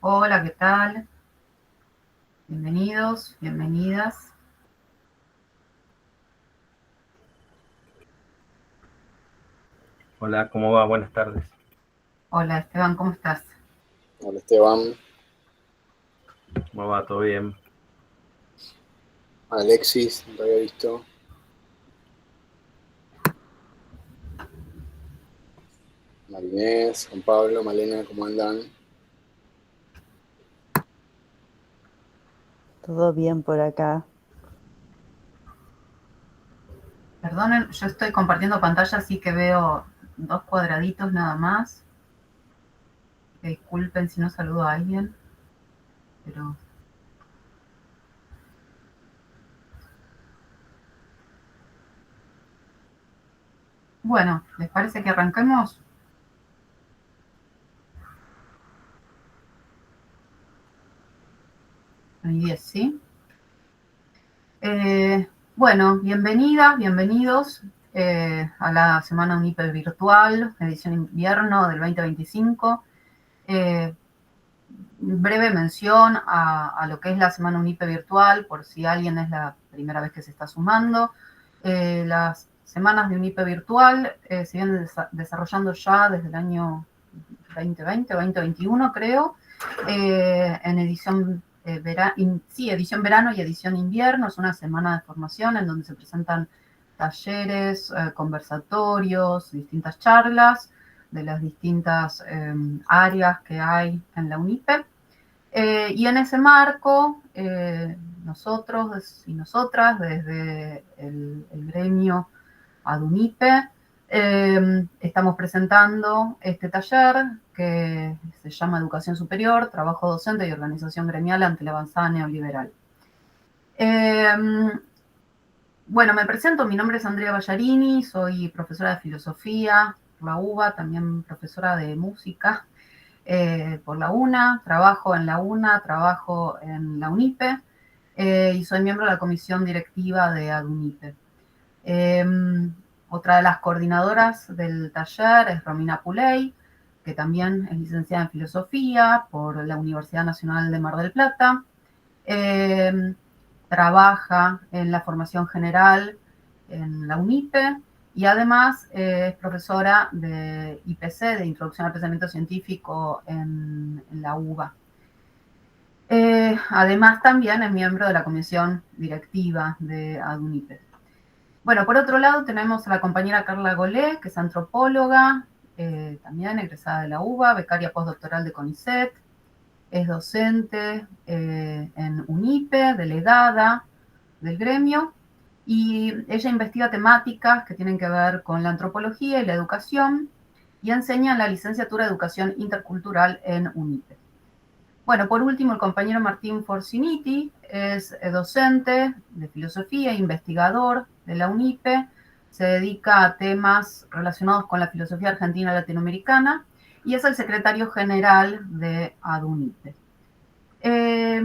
Hola, ¿qué tal? Bienvenidos, bienvenidas. Hola, ¿cómo va? Buenas tardes. Hola, Esteban, ¿cómo estás? Hola Esteban, ¿Cómo va? ¿Todo bien? Alexis, no te había visto. Marinés, Juan Pablo, Malena, ¿cómo andan? Todo bien por acá. Perdonen, yo estoy compartiendo pantalla, así que veo dos cuadraditos nada más. Disculpen si no saludo a alguien, pero bueno, ¿les parece que arranquemos? Hay 10, ¿sí? Bueno, bienvenidas, bienvenidos a la Semana UNIPE Virtual, edición invierno del 2025. Eh, Breve mención a lo que es la Semana UNIPE virtual, por si alguien es la primera vez que se está sumando. Las semanas de UNIPE virtual se vienen desarrollando ya desde el año 2020, 2021 creo, en edición, edición verano y edición invierno. Es una semana de formación en donde se presentan talleres, conversatorios, distintas charlas de las distintas áreas que hay en la UNIPE. Y en ese marco, nosotros y nosotras, desde el gremio ADUNIPE, estamos presentando este taller que se llama Educación Superior, Trabajo Docente y Organización Gremial ante la Avanzada Neoliberal. Bueno, me presento, mi nombre es Andrea Ballarini, soy profesora de filosofía por la UBA, también profesora de música por la UNA, trabajo en la UNA, trabajo en la UNIPE y soy miembro de la comisión directiva de ADUNIPE. Eh, Otra de las coordinadoras del taller es Romina Puley, que también es licenciada en filosofía por la Universidad Nacional de Mar del Plata. Eh, Trabaja en la formación general en la UNIPE y además es profesora de IPC, de Introducción al Pensamiento Científico en la UBA. Además también es miembro de la comisión directiva de ADUNIPE. Bueno, por otro lado tenemos a la compañera Carla Golé, que es antropóloga, también egresada de la UBA, becaria postdoctoral de CONICET, es docente en UNIPE, delegada del gremio, y ella investiga temáticas que tienen que ver con la antropología y la educación, y enseña en la licenciatura de Educación Intercultural en UNIPE. Bueno, por último, el compañero Martín Forciniti es docente de filosofía e investigador de la UNIPE, se dedica a temas relacionados con la filosofía argentina latinoamericana y es el secretario general de ADUNIPE. Eh,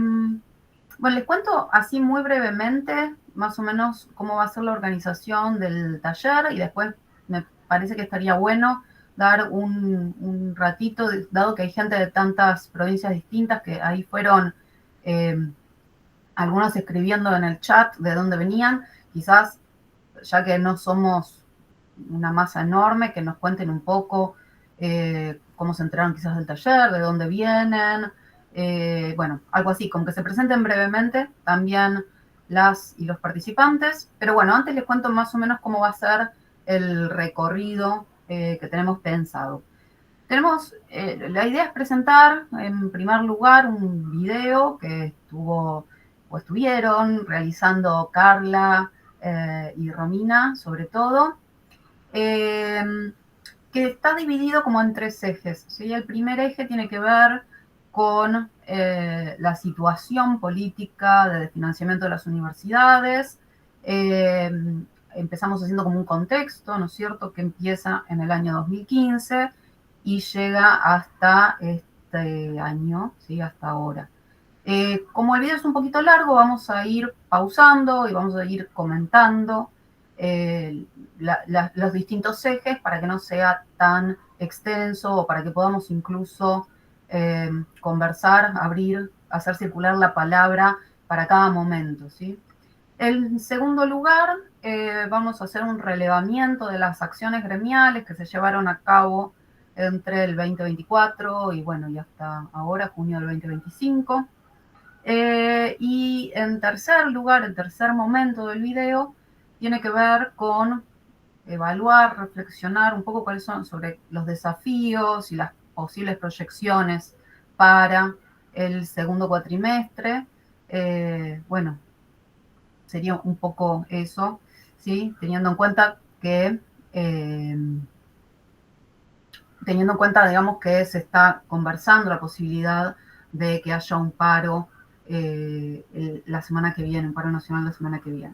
bueno, les cuento así muy brevemente, más o menos, cómo va a ser la organización del taller y después me parece que estaría bueno dar un ratito, dado que hay gente de tantas provincias distintas que ahí fueron eh, algunos escribiendo en el chat de dónde venían, quizás ya que no somos una masa enorme, que nos cuenten un poco cómo se enteraron quizás del taller, de dónde vienen, bueno, algo así, como que se presenten brevemente también las y los participantes, pero bueno, antes les cuento más o menos cómo va a ser el recorrido que tenemos pensado. La idea es presentar en primer lugar un video que estuvo o estuvieron realizando Carla y Romina sobre todo, eh, que está dividido como en tres ejes. ¿Sí? El primer eje tiene que ver con la situación política de financiamiento de las universidades. Eh, Empezamos haciendo como un contexto, ¿no es cierto?, que empieza en el año 2015 y llega hasta este año, ¿sí? Hasta ahora. Como el video es un poquito largo, vamos a ir pausando y vamos a ir comentando los distintos ejes para que no sea tan extenso o para que podamos incluso conversar, abrir, hacer circular la palabra para cada momento, ¿sí? En segundo lugar, vamos a hacer un relevamiento de las acciones gremiales que se llevaron a cabo entre el 2024 y bueno, y hasta ahora, junio del 2025. Y en tercer lugar, el tercer momento del video, tiene que ver con evaluar, reflexionar un poco cuáles son sobre los desafíos y las posibles proyecciones para el segundo cuatrimestre. Bueno, sería un poco eso, ¿sí? Teniendo en cuenta que, digamos, que se está conversando la posibilidad de que haya un paro la semana que viene, un paro nacional la semana que viene.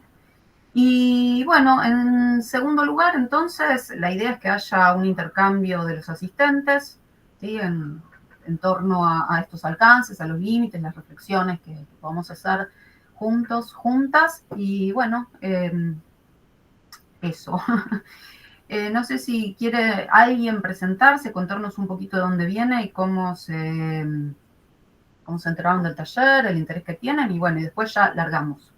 Y bueno, en segundo lugar, entonces, la idea es que haya un intercambio de los asistentes, ¿sí? En torno a estos alcances, a los límites, las reflexiones que podamos hacer juntos, juntas, y bueno, eso. No sé si quiere alguien presentarse, contarnos un poquito de dónde viene y cómo se enteraron del taller, el interés que tienen, y bueno, y después ya largamos.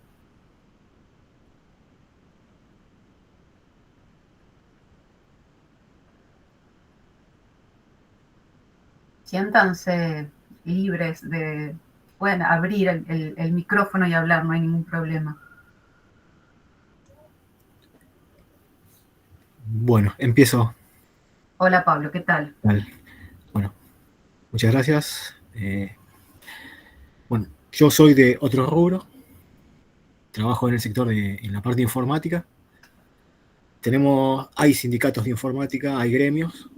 Siéntanse libres pueden abrir el micrófono y hablar, no hay ningún problema. Bueno, empiezo. Hola Pablo, ¿qué tal? Bueno, muchas gracias. Bueno, yo soy de otro rubro, trabajo en el sector en la parte de informática. Hay sindicatos de informática, hay gremios,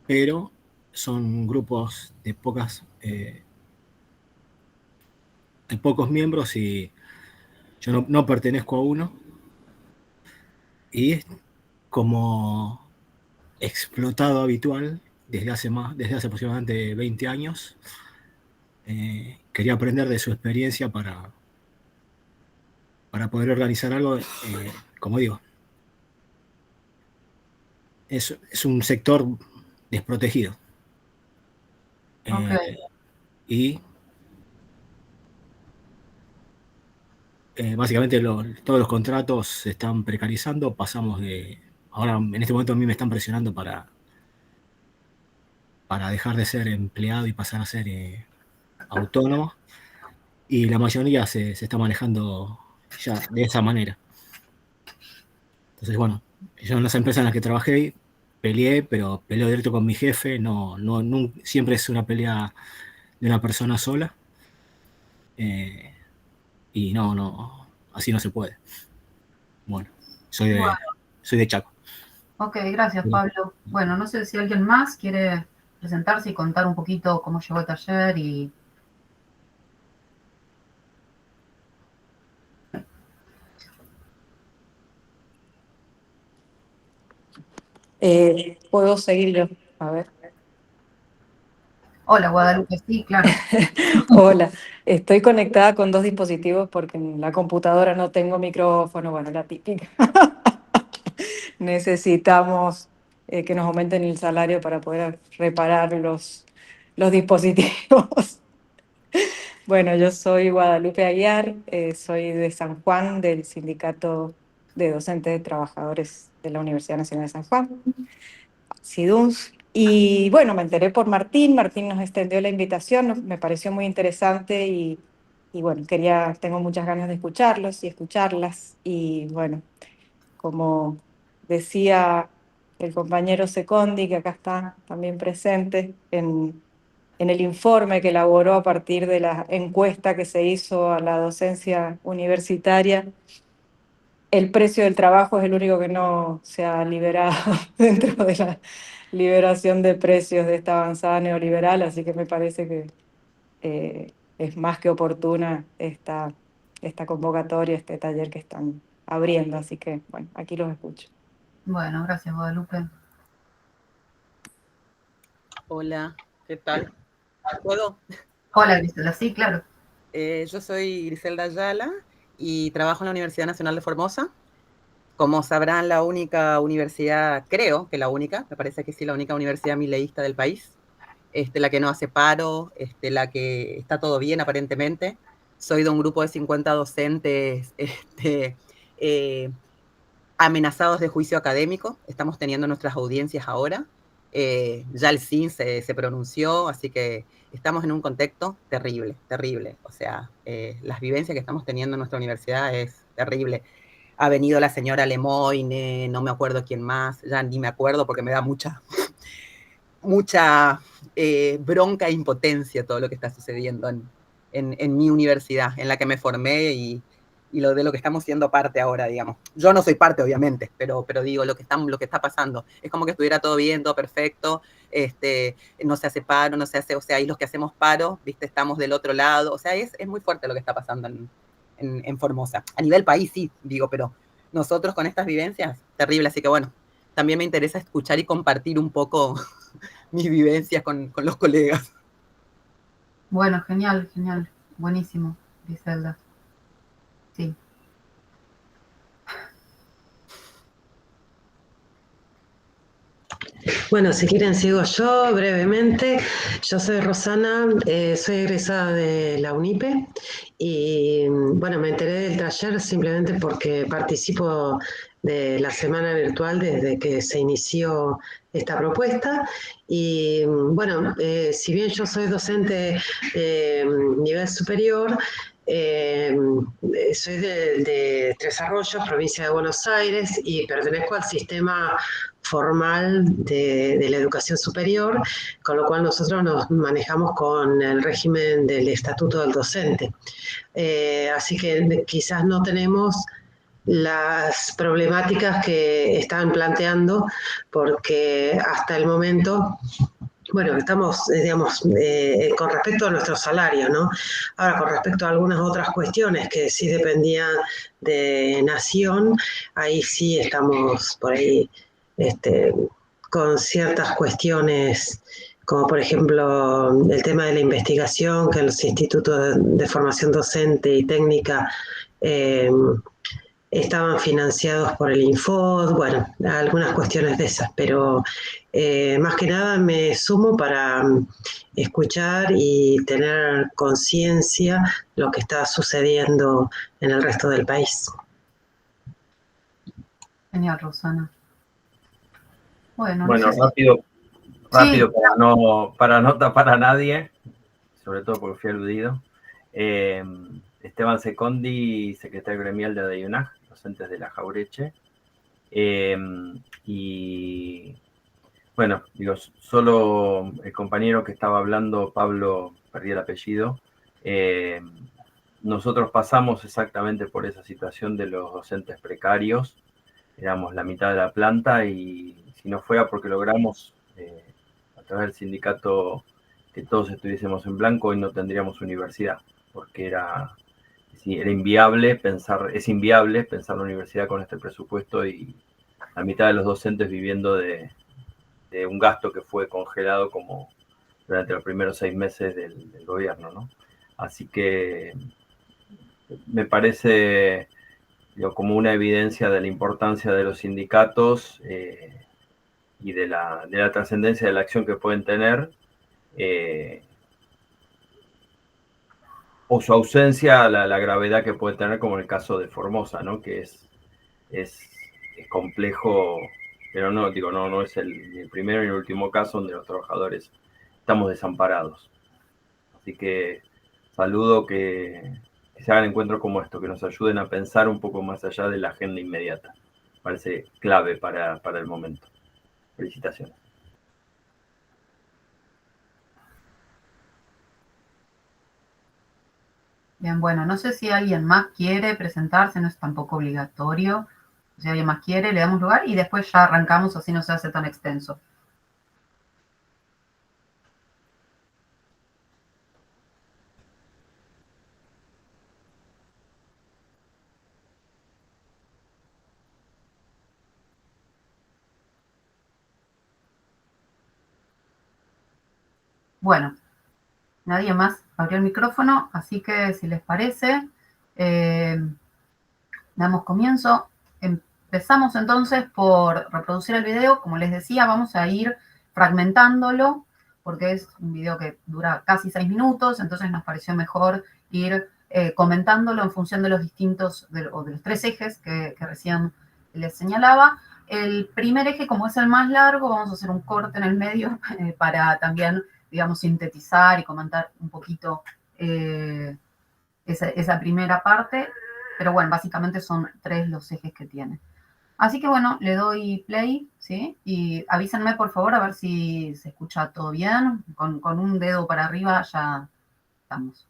pero son grupos de pocos miembros y yo no pertenezco a uno. Y como explotado habitual desde hace aproximadamente 20 años, quería aprender de su experiencia para poder organizar algo, como digo. Es un sector desprotegido. Okay. Y básicamente todos los contratos se están precarizando. Ahora en este momento a mí me están presionando para dejar de ser empleado y pasar a ser autónomo. Y la mayoría se está manejando ya de esa manera. Entonces, bueno, yo en las empresas en las que trabajé peleé, pero peleo directo con mi jefe. No, siempre es una pelea de una persona sola. Y no, así no se puede. Bueno, soy de Chaco. Ok, gracias Pablo. Bueno, no sé si alguien más quiere presentarse y contar un poquito cómo llegó el taller y... ¿Puedo seguir yo? A ver. Hola Guadalupe, sí, claro. Hola, estoy conectada con dos dispositivos porque en la computadora no tengo micrófono, bueno, la típica. Necesitamos que nos aumenten el salario para poder reparar los dispositivos. Bueno, yo soy Guadalupe Aguiar, soy de San Juan, del Sindicato de Docentes de Trabajadores de la Universidad Nacional de San Juan, SIDUNS. Y bueno, me enteré por Martín nos extendió la invitación, me pareció muy interesante y bueno, tengo muchas ganas de escucharlos y escucharlas. Y bueno, como decía el compañero Secondi, que acá está también presente, en el informe que elaboró a partir de la encuesta que se hizo a la docencia universitaria, el precio del trabajo es el único que no se ha liberado dentro de la liberación de precios de esta avanzada neoliberal, así que me parece que es más que oportuna esta convocatoria, este taller que están abriendo, así que bueno, aquí los escucho. Bueno, gracias Guadalupe. Hola, ¿qué tal? ¿Puedo? Hola Grisela, sí, claro. Yo soy Griselda Ayala y trabajo en la Universidad Nacional de Formosa. Como sabrán, la única universidad, creo que la única, me parece que sí, la única universidad mileísta del país. la que no hace paro, la que está todo bien aparentemente. Soy de un grupo de 50 docentes amenazados de juicio académico. Estamos teniendo nuestras audiencias ahora. Ya el CIN se pronunció, así que estamos en un contexto terrible, terrible. O sea, las vivencias que estamos teniendo en nuestra universidad es terrible. Ha venido la señora Lemoyne, no me acuerdo quién más, ya ni me acuerdo porque me da mucha bronca e impotencia todo lo que está sucediendo en mi universidad, en la que me formé y de lo que estamos siendo parte ahora, digamos. Yo no soy parte, obviamente, pero digo, lo que está pasando. Es como que estuviera todo bien, todo perfecto, no se hace paro, no se hace, o sea, y los que hacemos paro, ¿viste? Estamos del otro lado, o sea, es muy fuerte lo que está pasando en Formosa. A nivel país, sí, digo, pero nosotros con estas vivencias, terrible, así que bueno, también me interesa escuchar y compartir un poco mis vivencias con los colegas. Bueno, genial, genial. Buenísimo, Griselda. Sí. Bueno, si quieren sigo yo brevemente. Yo soy Rosana, soy egresada de la UNIPE y bueno, me enteré del taller simplemente porque participo de la semana virtual desde que se inició esta propuesta y bueno, si bien yo soy docente nivel superior, soy de Tres Arroyos, provincia de Buenos Aires, y pertenezco al sistema formal de la educación superior, con lo cual nosotros nos manejamos con el régimen del estatuto del docente. Así que quizás no tenemos las problemáticas que están planteando, porque hasta el momento, bueno, estamos, digamos, con respecto a nuestro salario, ¿no? Ahora, con respecto a algunas otras cuestiones que sí dependían de Nación, ahí sí estamos por ahí con ciertas cuestiones, como por ejemplo el tema de la investigación, que los institutos de formación docente y técnica estaban financiados por el Infod, bueno, algunas cuestiones de esas, pero más que nada me sumo para escuchar y tener conciencia de lo que está sucediendo en el resto del país. Genial, Rosana. Bueno, Bueno, no sé rápido, Sí. para no tapar a nadie, sobre todo porque fui aludido. Esteban Secondi, secretario gremial de ADEIUNAG, docentes de la Jaureche. Y bueno, digo, solo el compañero que estaba hablando, Pablo, perdí el apellido, nosotros pasamos exactamente por esa situación de los docentes precarios, éramos la mitad de la planta y si no fuera porque logramos a través del sindicato que todos estuviésemos en blanco, hoy no tendríamos universidad, porque era inviable es inviable pensar la universidad con este presupuesto y la mitad de los docentes viviendo de un gasto que fue congelado como durante los primeros 6 meses del gobierno, ¿no? Así que me parece como una evidencia de la importancia de los sindicatos y de la trascendencia de la acción que pueden tener, o su ausencia, la gravedad que puede tener, como en el caso de Formosa, ¿no? Que es complejo, pero no es ni el primero ni el último caso donde los trabajadores estamos desamparados. Así que saludo que se hagan encuentros como esto, que nos ayuden a pensar un poco más allá de la agenda inmediata. Parece clave para el momento. Felicitaciones. Bien, bueno, no sé si alguien más quiere presentarse, no es tampoco obligatorio. Si alguien más quiere, le damos lugar y después ya arrancamos, así no se hace tan extenso. Bueno, nadie más abrió el micrófono, así que si les parece, damos comienzo. Empezamos entonces por reproducir el video. Como les decía, vamos a ir fragmentándolo, porque es un video que dura casi 6 minutos, entonces nos pareció mejor ir comentándolo en función de los distintos, o de los 3 ejes que recién les señalaba. El primer eje, como es el más largo, vamos a hacer un corte en el medio para también, digamos, sintetizar y comentar un poquito esa primera parte, pero bueno, básicamente son 3 los ejes que tiene. Así que bueno, le doy play, ¿sí? Y avísenme por favor a ver si se escucha todo bien. Con un dedo para arriba ya estamos.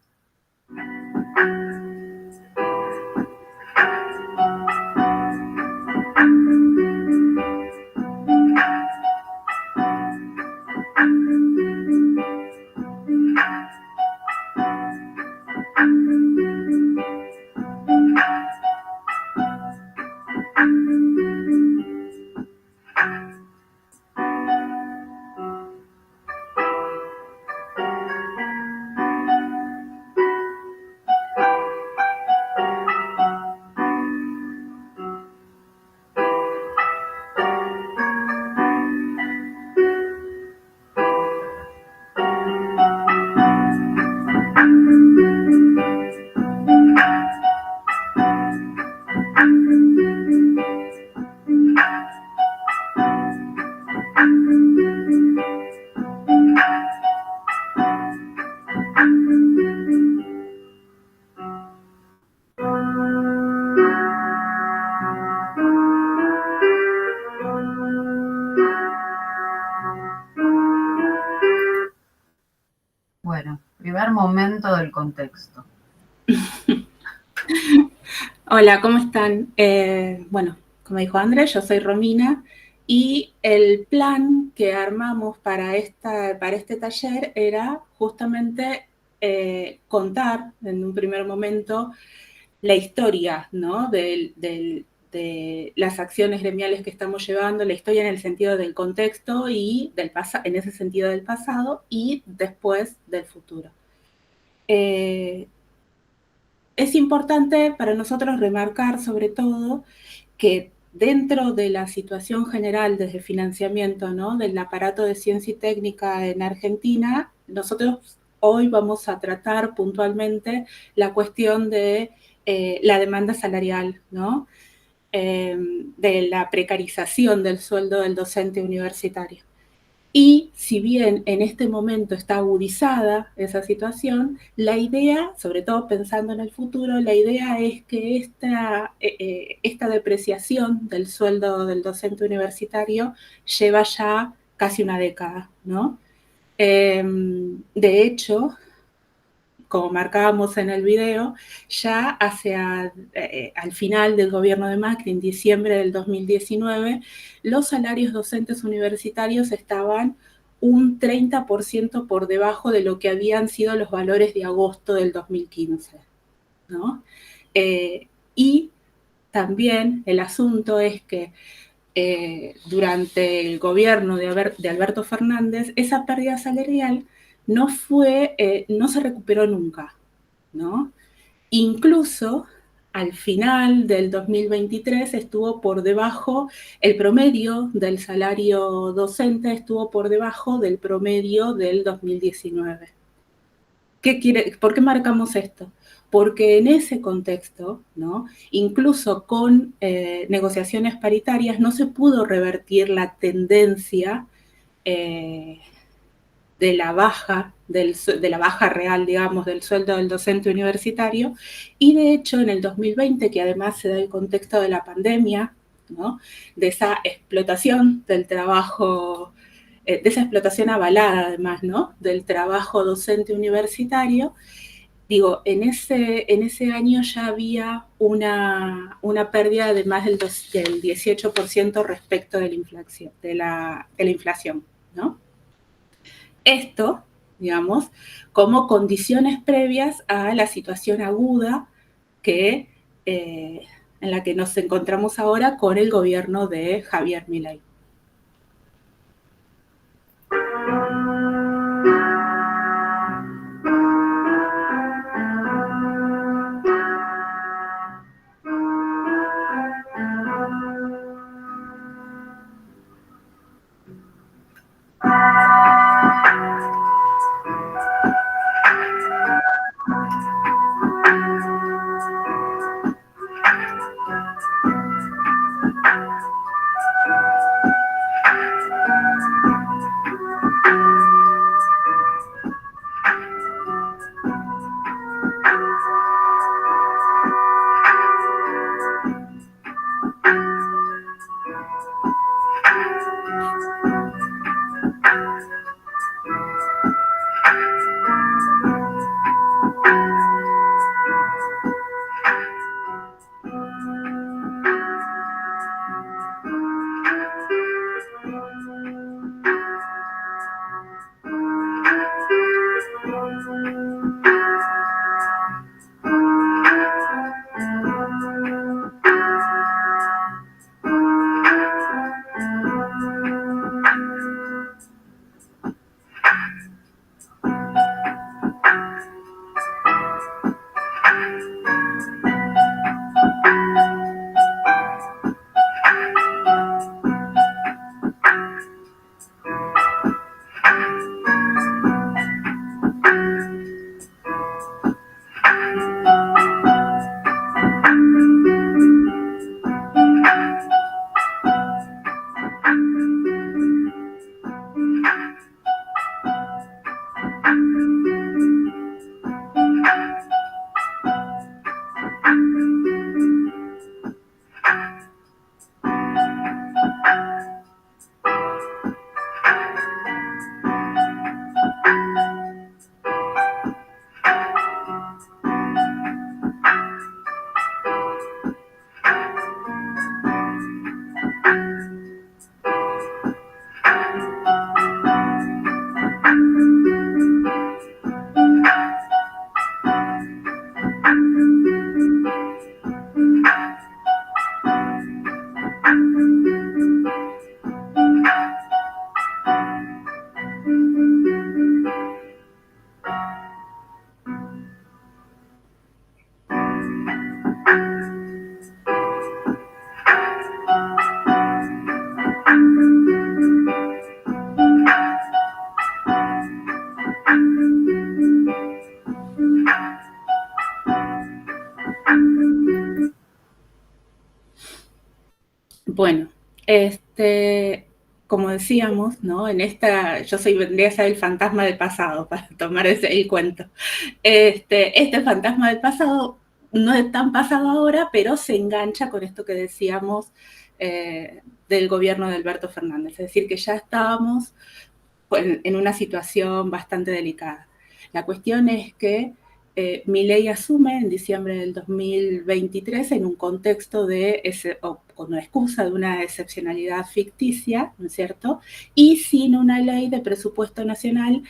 Bueno, primer momento del contexto. Hola, ¿cómo están? Bueno, como dijo Andrés, yo soy Romina y el plan que armamos para este taller era justamente contar en un primer momento la historia, ¿no? de las acciones gremiales que estamos llevando, la historia en el sentido del contexto y en ese sentido del pasado y después del futuro. Es importante para nosotros remarcar sobre todo que dentro de la situación general desde financiamiento, ¿no?, del aparato de ciencia y técnica en Argentina, nosotros hoy vamos a tratar puntualmente la cuestión de la demanda salarial, ¿no?, de la precarización del sueldo del docente universitario. Y si bien en este momento está agudizada esa situación, la idea, sobre todo pensando en el futuro, la idea es que esta depreciación del sueldo del docente universitario lleva ya casi una década, ¿no? De hecho, como marcábamos en el video, ya al final del gobierno de Macri, en diciembre del 2019, los salarios docentes universitarios estaban un 30% por debajo de lo que habían sido los valores de agosto del 2015, ¿no? Y también el asunto es que durante el gobierno de Alberto Fernández, esa pérdida salarial no se recuperó nunca, ¿no? Incluso al final del 2023 estuvo por debajo, el promedio del salario docente estuvo por debajo del promedio del 2019. ¿Por qué marcamos esto? Porque en ese contexto, ¿no?, incluso con negociaciones paritarias, no se pudo revertir la tendencia de la baja real, digamos, del sueldo del docente universitario, y de hecho en el 2020, que además se da el contexto de la pandemia, ¿no?, de esa explotación del trabajo, de esa explotación avalada además, ¿no?, del trabajo docente universitario, digo, en ese año ya había una pérdida de más del 18% respecto de la inflación, ¿no? Esto, digamos, como condiciones previas a la situación aguda en la que nos encontramos ahora con el gobierno de Javier Milei. Bueno, como decíamos, ¿no? Yo vendría a ser el fantasma del pasado, para tomar el cuento. Este fantasma del pasado no es tan pasado ahora, pero se engancha con esto que decíamos del gobierno de Alberto Fernández. Es decir, que ya estábamos en una situación bastante delicada. La cuestión es que Milei asume en diciembre del 2023 en un contexto con la excusa de una excepcionalidad ficticia, ¿no es cierto? Y sin una ley de presupuesto nacional,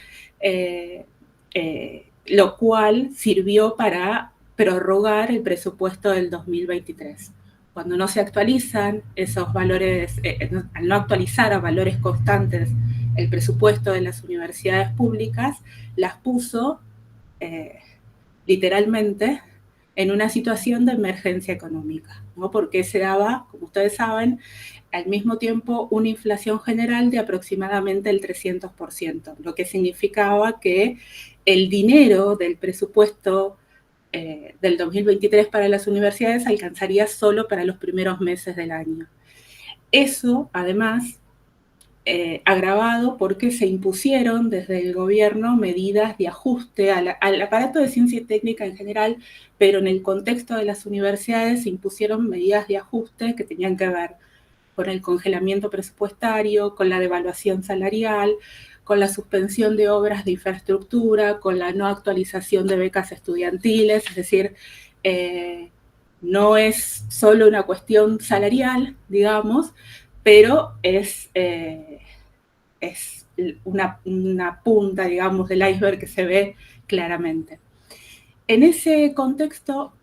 lo cual sirvió para prorrogar el presupuesto del 2023. Cuando no se actualizan esos valores, al no actualizar a valores constantes el presupuesto de las universidades públicas, las puso literalmente en una situación de emergencia económica, ¿no? Porque se daba, como ustedes saben, al mismo tiempo una inflación general de aproximadamente el 300%, lo que significaba que el dinero del presupuesto del 2023 para las universidades alcanzaría solo para los primeros meses del año. Eso, además, agravado porque se impusieron desde el gobierno medidas de ajuste al aparato de ciencia y técnica en general, pero en el contexto de las universidades se impusieron medidas de ajuste que tenían que ver con el congelamiento presupuestario, con la devaluación salarial, con la suspensión de obras de infraestructura, con la no actualización de becas estudiantiles, es decir, no es solo una cuestión salarial, digamos, pero es una punta, digamos, del iceberg que se ve claramente. En ese contexto,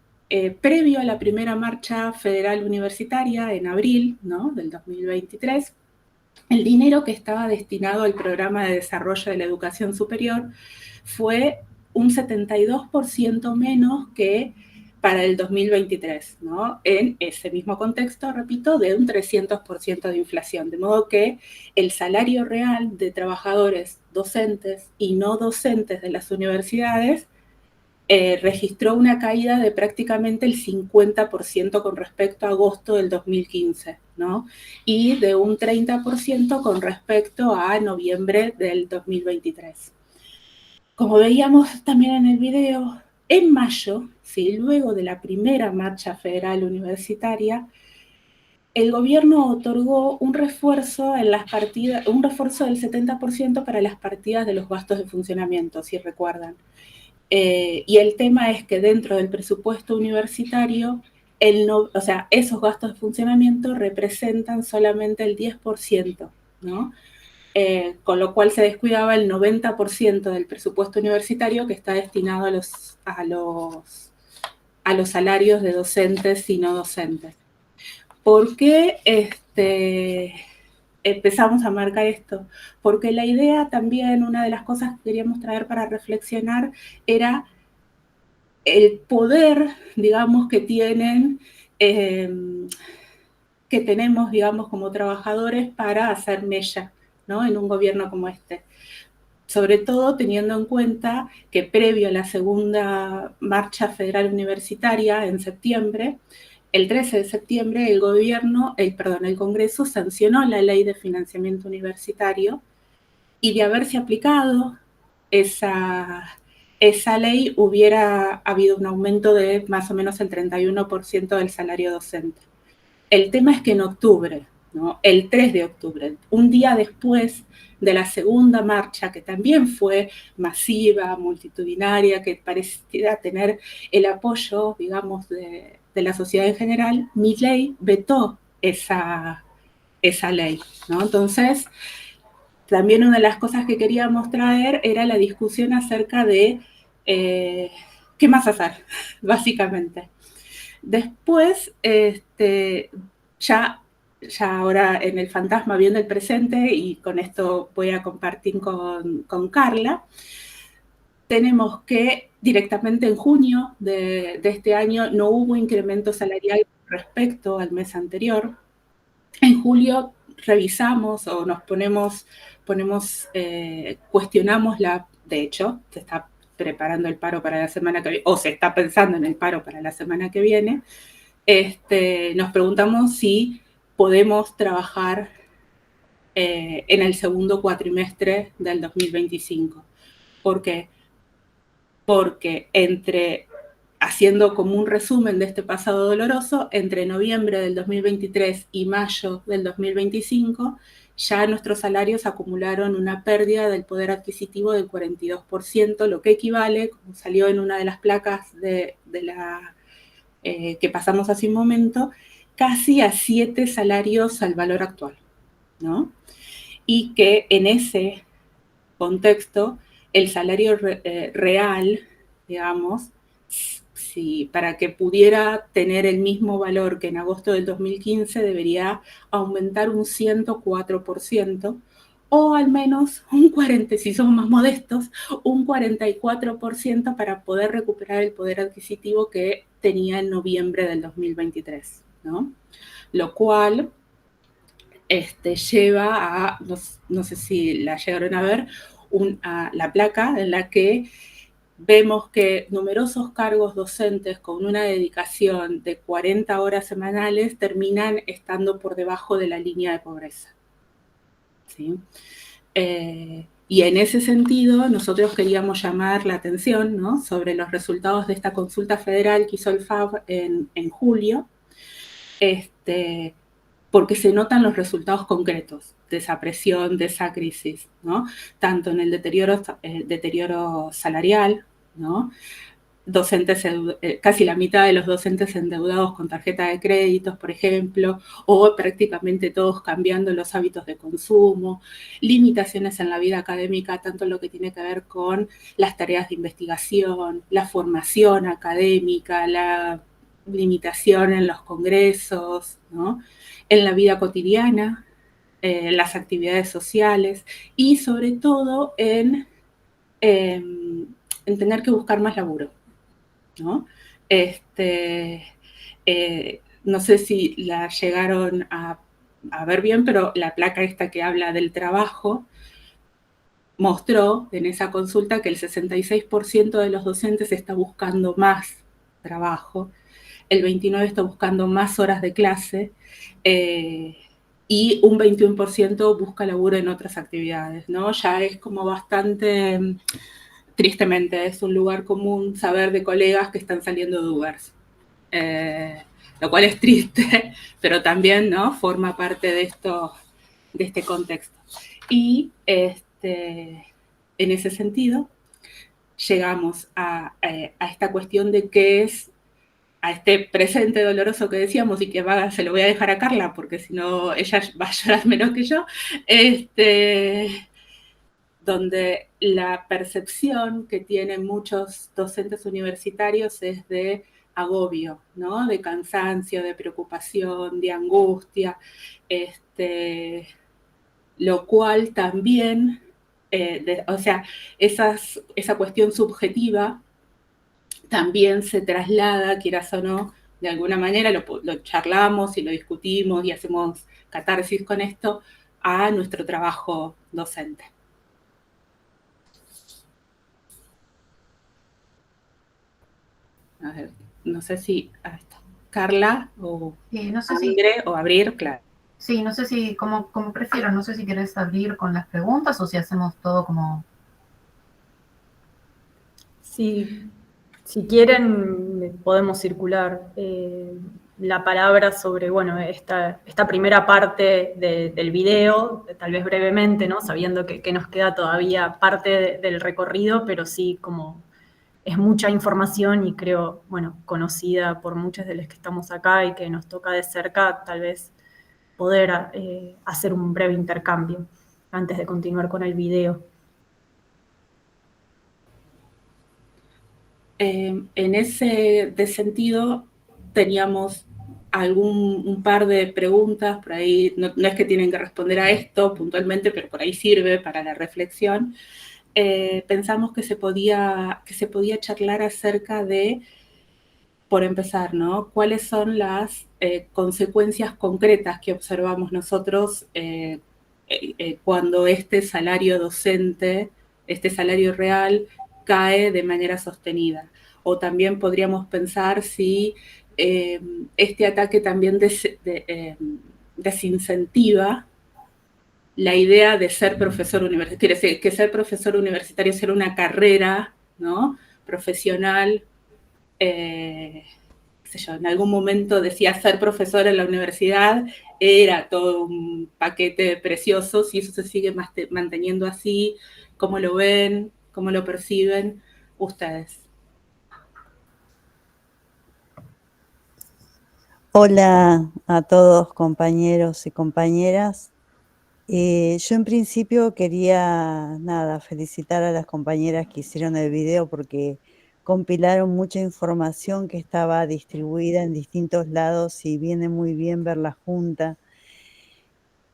previo a la primera marcha federal universitaria en abril, ¿no?, del 2023, el dinero que estaba destinado al programa de desarrollo de la educación superior fue un 72% menos que para el 2023, ¿no? En ese mismo contexto, repito, de un 300% de inflación. De modo que el salario real de trabajadores docentes y no docentes de las universidades registró una caída de prácticamente el 50% con respecto a agosto del 2015, ¿no? Y de un 30% con respecto a noviembre del 2023. Como veíamos también en el video, en mayo, ¿sí?, luego de la primera marcha federal universitaria, el gobierno otorgó un refuerzo en las partidas, un refuerzo del 70% para las partidas de los gastos de funcionamiento, si recuerdan. Y el tema es que dentro del presupuesto universitario, esos gastos de funcionamiento representan solamente el 10%, ¿no? Con lo cual se descuidaba el 90% del presupuesto universitario que está destinado a los salarios de docentes y no docentes. ¿Por qué empezamos a marcar esto? Porque la idea también, una de las cosas que queríamos traer para reflexionar era el poder, digamos, que tenemos, digamos, como trabajadores para hacer mella, ¿no?, en un gobierno como este. Sobre todo teniendo en cuenta que previo a la segunda marcha federal universitaria en septiembre, el 13 de septiembre el Congreso sancionó la Ley de Financiamiento Universitario y de haberse aplicado esa ley hubiera habido un aumento de más o menos el 31% del salario docente. El tema es que en octubre, ¿no?, el 3 de octubre, un día después de la segunda marcha, que también fue masiva, multitudinaria, que parecía tener el apoyo, digamos, de la sociedad en general, Milei vetó esa ley, ¿no? Entonces, también una de las cosas que queríamos traer era la discusión acerca de qué más hacer, básicamente. Después, ya ahora en el fantasma viendo el presente, y con esto voy a compartir con Carla, tenemos que directamente en junio de este año no hubo incremento salarial respecto al mes anterior. En julio revisamos o nos cuestionamos de hecho, se está preparando el paro para la semana que viene, o se está pensando en el paro para la semana que viene. Nos preguntamos si podemos trabajar en el segundo cuatrimestre del 2025. ¿Por qué? Porque haciendo como un resumen de este pasado doloroso, entre noviembre del 2023 y mayo del 2025, ya nuestros salarios acumularon una pérdida del poder adquisitivo del 42%, lo que equivale, como salió en una de las placas que pasamos hace un momento, casi a 7 salarios al valor actual, ¿no? Y que en ese contexto, el salario real, digamos, para que pudiera tener el mismo valor que en agosto del 2015, debería aumentar un 104%, o al menos un 40%, si somos más modestos, un 44% para poder recuperar el poder adquisitivo que tenía en noviembre del 2023, ¿no? Lo cual lleva a, no sé si la llegaron a ver, a la placa en la que vemos que numerosos cargos docentes con una dedicación de 40 horas semanales terminan estando por debajo de la línea de pobreza, ¿sí? Y en ese sentido, nosotros queríamos llamar la atención, ¿no?, sobre los resultados de esta consulta federal que hizo el FAB en julio, porque se notan los resultados concretos de esa presión, de esa crisis, ¿no? Tanto en el deterioro salarial, ¿no? Docentes, casi la mitad de los docentes endeudados con tarjeta de créditos, por ejemplo, o prácticamente todos cambiando los hábitos de consumo, limitaciones en la vida académica, tanto en lo que tiene que ver con las tareas de investigación, la formación académica, la limitación en los congresos, ¿no?, en la vida cotidiana, las actividades sociales y sobre todo en tener que buscar más laburo, ¿no? No sé si la llegaron a ver bien, pero la placa esta que habla del trabajo mostró en esa consulta que el 66% de los docentes está buscando más trabajo, el 29% está buscando más horas de clase, y un 21% busca laburo en otras actividades, ¿no? Ya es como bastante, tristemente, es un lugar común saber de colegas que están saliendo de Ubers, lo cual es triste, pero también, ¿no?, forma parte de este contexto. Y en ese sentido, llegamos a esta cuestión de qué es, a este presente doloroso que decíamos, y que se lo voy a dejar a Carla, porque si no ella va a llorar menos que yo, donde la percepción que tienen muchos docentes universitarios es de agobio, ¿no?, de cansancio, de preocupación, de angustia, lo cual también, o sea, esa cuestión subjetiva también se traslada, quieras o no, de alguna manera, lo charlamos y lo discutimos y hacemos catarsis con esto, a nuestro trabajo docente. A ver, no sé si Carla o no sé André o abrir, claro. Sí, no sé si, como prefiero, no sé si querés abrir con las preguntas o si hacemos todo como... Sí, si quieren podemos circular la palabra sobre, bueno, esta primera parte del video, tal vez brevemente, ¿no?, sabiendo que nos queda todavía parte del recorrido, pero sí, como es mucha información y creo, bueno, conocida por muchos de los que estamos acá y que nos toca de cerca, tal vez poder hacer un breve intercambio antes de continuar con el video. En ese sentido, teníamos un par de preguntas por ahí, no es que tienen que responder a esto puntualmente, pero por ahí sirve para la reflexión. Pensamos que se podía charlar acerca de, por empezar, ¿no?, cuáles son las consecuencias concretas que observamos nosotros cuando este salario docente, este salario real, cae de manera sostenida. O también podríamos pensar si este ataque también desincentiva la idea de ser profesor universitario, que ser profesor universitario sea una carrera, ¿no?, profesional. Qué sé yo, en algún momento decía ser profesor en la universidad era todo un paquete precioso. Si eso se sigue manteniendo así, ¿cómo lo ven? ¿Cómo lo perciben ustedes? Hola a todos, compañeros y compañeras. Yo en principio quería, felicitar a las compañeras que hicieron el video porque compilaron mucha información que estaba distribuida en distintos lados y viene muy bien verla junta.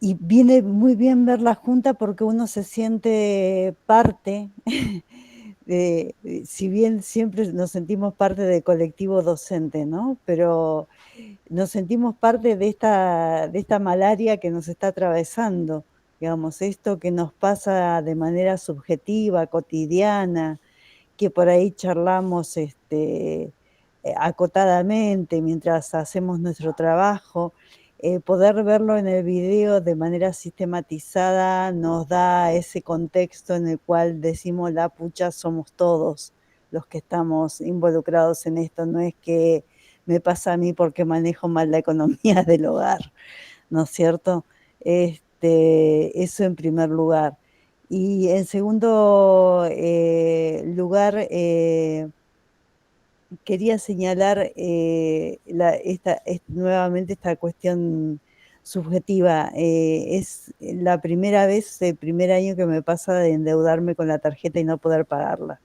Y viene muy bien verla junta porque uno se siente parte, si bien siempre nos sentimos parte del colectivo docente, ¿no? Pero nos sentimos parte de esta malaria que nos está atravesando, digamos, esto que nos pasa de manera subjetiva, cotidiana, que por ahí charlamos acotadamente mientras hacemos nuestro trabajo. Poder verlo en el video de manera sistematizada nos da ese contexto en el cual decimos, la pucha, somos todos los que estamos involucrados en esto, no es que me pasa a mí porque manejo mal la economía del hogar, ¿no es cierto? Eso en primer lugar. Y en segundo lugar, quería señalar nuevamente esta cuestión subjetiva. Es la primera vez, el primer año que me pasa de endeudarme con la tarjeta y no poder pagarla.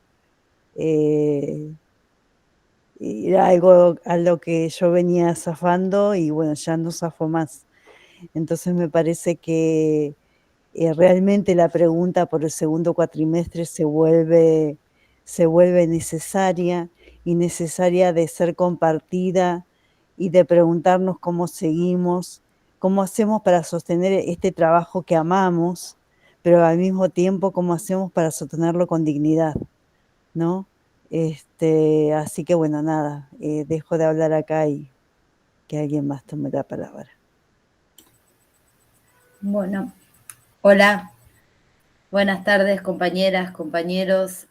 Era algo a lo que yo venía zafando y bueno, ya no zafo más. Entonces me parece que realmente la pregunta por el segundo cuatrimestre se vuelve necesaria, y necesaria de ser compartida y de preguntarnos cómo seguimos, cómo hacemos para sostener este trabajo que amamos, pero al mismo tiempo cómo hacemos para sostenerlo con dignidad, ¿no? Así que bueno, dejo de hablar acá y que alguien más tome la palabra. Bueno, hola, buenas tardes, compañeras, compañeros.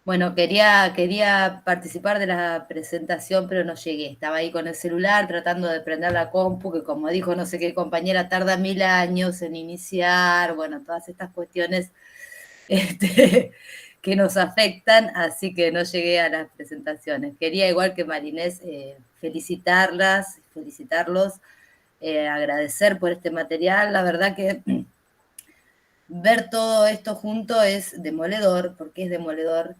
Bueno, quería participar de la presentación, pero no llegué. Estaba ahí con el celular tratando de prender la compu, que como dijo no sé qué compañera, tarda 1000 años en iniciar. Bueno, todas estas cuestiones que nos afectan, así que no llegué a las presentaciones. Quería, igual que Marinés, felicitarlos, agradecer por este material. La verdad que ver todo esto junto es demoledor, porque es demoledor,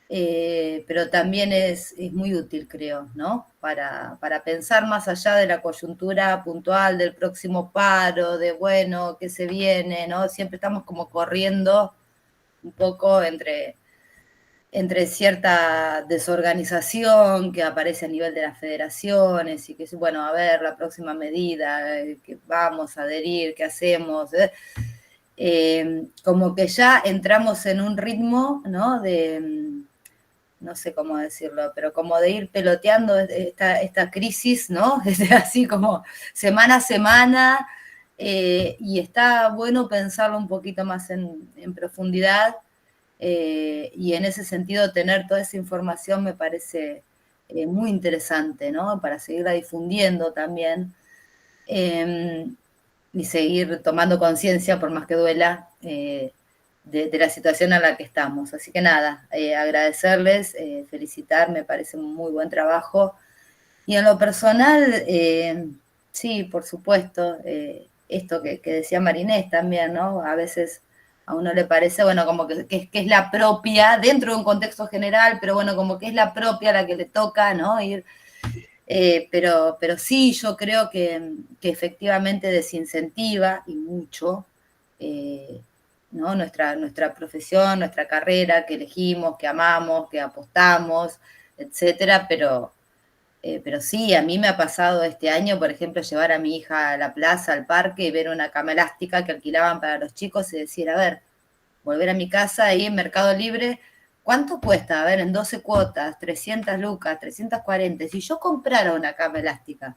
pero también es muy útil, creo, ¿no? Para pensar más allá de la coyuntura puntual, del próximo paro, de bueno, qué se viene, ¿no? Siempre estamos como corriendo un poco entre cierta desorganización que aparece a nivel de las federaciones y que es, bueno, a ver, la próxima medida, que vamos a adherir, qué hacemos, como que ya entramos en un ritmo, ¿no? No sé cómo decirlo, pero como de ir peloteando esta crisis, ¿no? Así como semana a semana, y está bueno pensarlo un poquito más en profundidad, y en ese sentido tener toda esa información me parece muy interesante, ¿no? Para seguirla difundiendo también, y seguir tomando conciencia, por más que duela, de la situación en la que estamos. Así que agradecerles, felicitar, me parece un muy buen trabajo. Y en lo personal, sí, por supuesto, esto que decía Marinés también, ¿no? A veces a uno le parece, bueno, como que es la propia, dentro de un contexto general, pero bueno, como que es la propia la que le toca, ¿no? Ir, pero sí, yo creo que efectivamente desincentiva, y mucho, ¿no? Nuestra profesión, nuestra carrera que elegimos, que amamos, que apostamos, etcétera, pero sí, a mí me ha pasado este año, por ejemplo, llevar a mi hija a la plaza, al parque, y ver una cama elástica que alquilaban para los chicos y decir, a ver, volver a mi casa ahí en Mercado Libre, ¿cuánto cuesta? A ver, en 12 cuotas, 300 lucas, 340. Si yo comprara una cama elástica,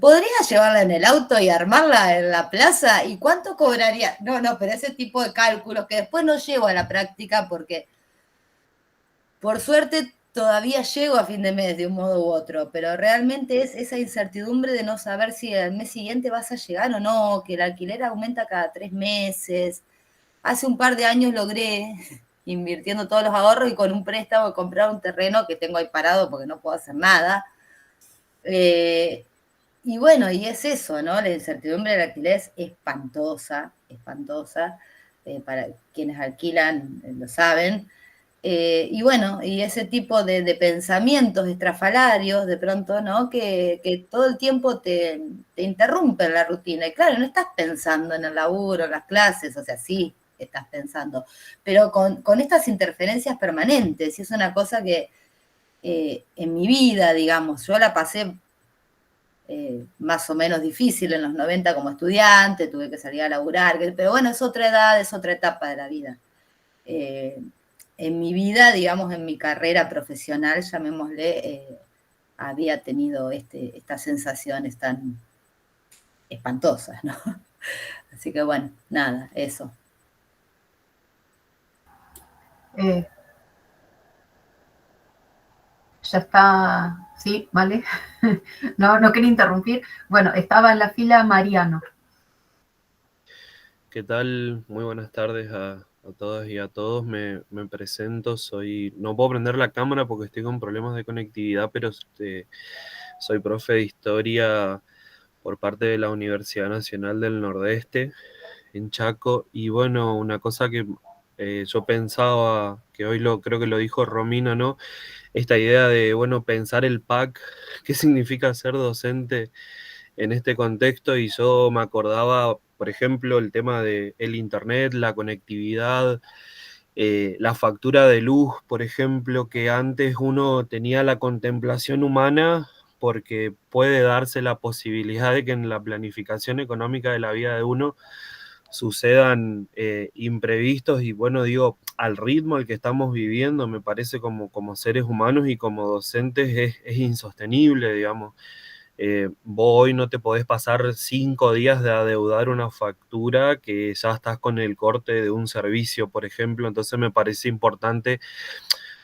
¿podría llevarla en el auto y armarla en la plaza? ¿Y cuánto cobraría? No, pero ese tipo de cálculos que después no llevo a la práctica porque, por suerte, todavía llego a fin de mes de un modo u otro, pero realmente es esa incertidumbre de no saber si al mes siguiente vas a llegar o no, que el alquiler aumenta cada 3 meses. Hace un par de años logré, invirtiendo todos los ahorros y con un préstamo, comprar un terreno que tengo ahí parado porque no puedo hacer nada. Y bueno, y es eso, ¿no? La incertidumbre del alquiler es espantosa, para quienes alquilan lo saben. Y bueno, y ese tipo de pensamientos estrafalarios, de pronto, ¿no? Que todo el tiempo te interrumpen la rutina. Y claro, no estás pensando en el laburo, las clases, o sea, sí estás pensando, pero con estas interferencias permanentes, y es una cosa que en mi vida, digamos, yo la pasé más o menos difícil en los 90 como estudiante, tuve que salir a laburar, pero bueno, es otra edad, es otra etapa de la vida. En mi vida, digamos, en mi carrera profesional, llamémosle, había tenido estas sensaciones tan espantosas, ¿no? Así que bueno, nada, eso. Ya está, sí, vale. No quería interrumpir. Bueno, estaba en la fila Mariano. ¿Qué tal? Muy buenas tardes a todas y a todos. Me presento, no puedo prender la cámara porque estoy con problemas de conectividad, pero soy profe de historia por parte de la Universidad Nacional del Nordeste, en Chaco. Y bueno, una cosa que yo pensaba, que hoy creo que lo dijo Romina, ¿no? Esta idea de, bueno, pensar el PAC, ¿qué significa ser docente en este contexto? Y yo me acordaba, por ejemplo, el tema del internet, la conectividad, la factura de luz, por ejemplo, que antes uno tenía la contemplación humana porque puede darse la posibilidad de que en la planificación económica de la vida de uno sucedan imprevistos, y bueno, digo, al ritmo al que estamos viviendo, me parece como seres humanos y como docentes es insostenible, digamos. Vos hoy no te podés pasar 5 días de adeudar una factura que ya estás con el corte de un servicio, por ejemplo. Entonces me parece importante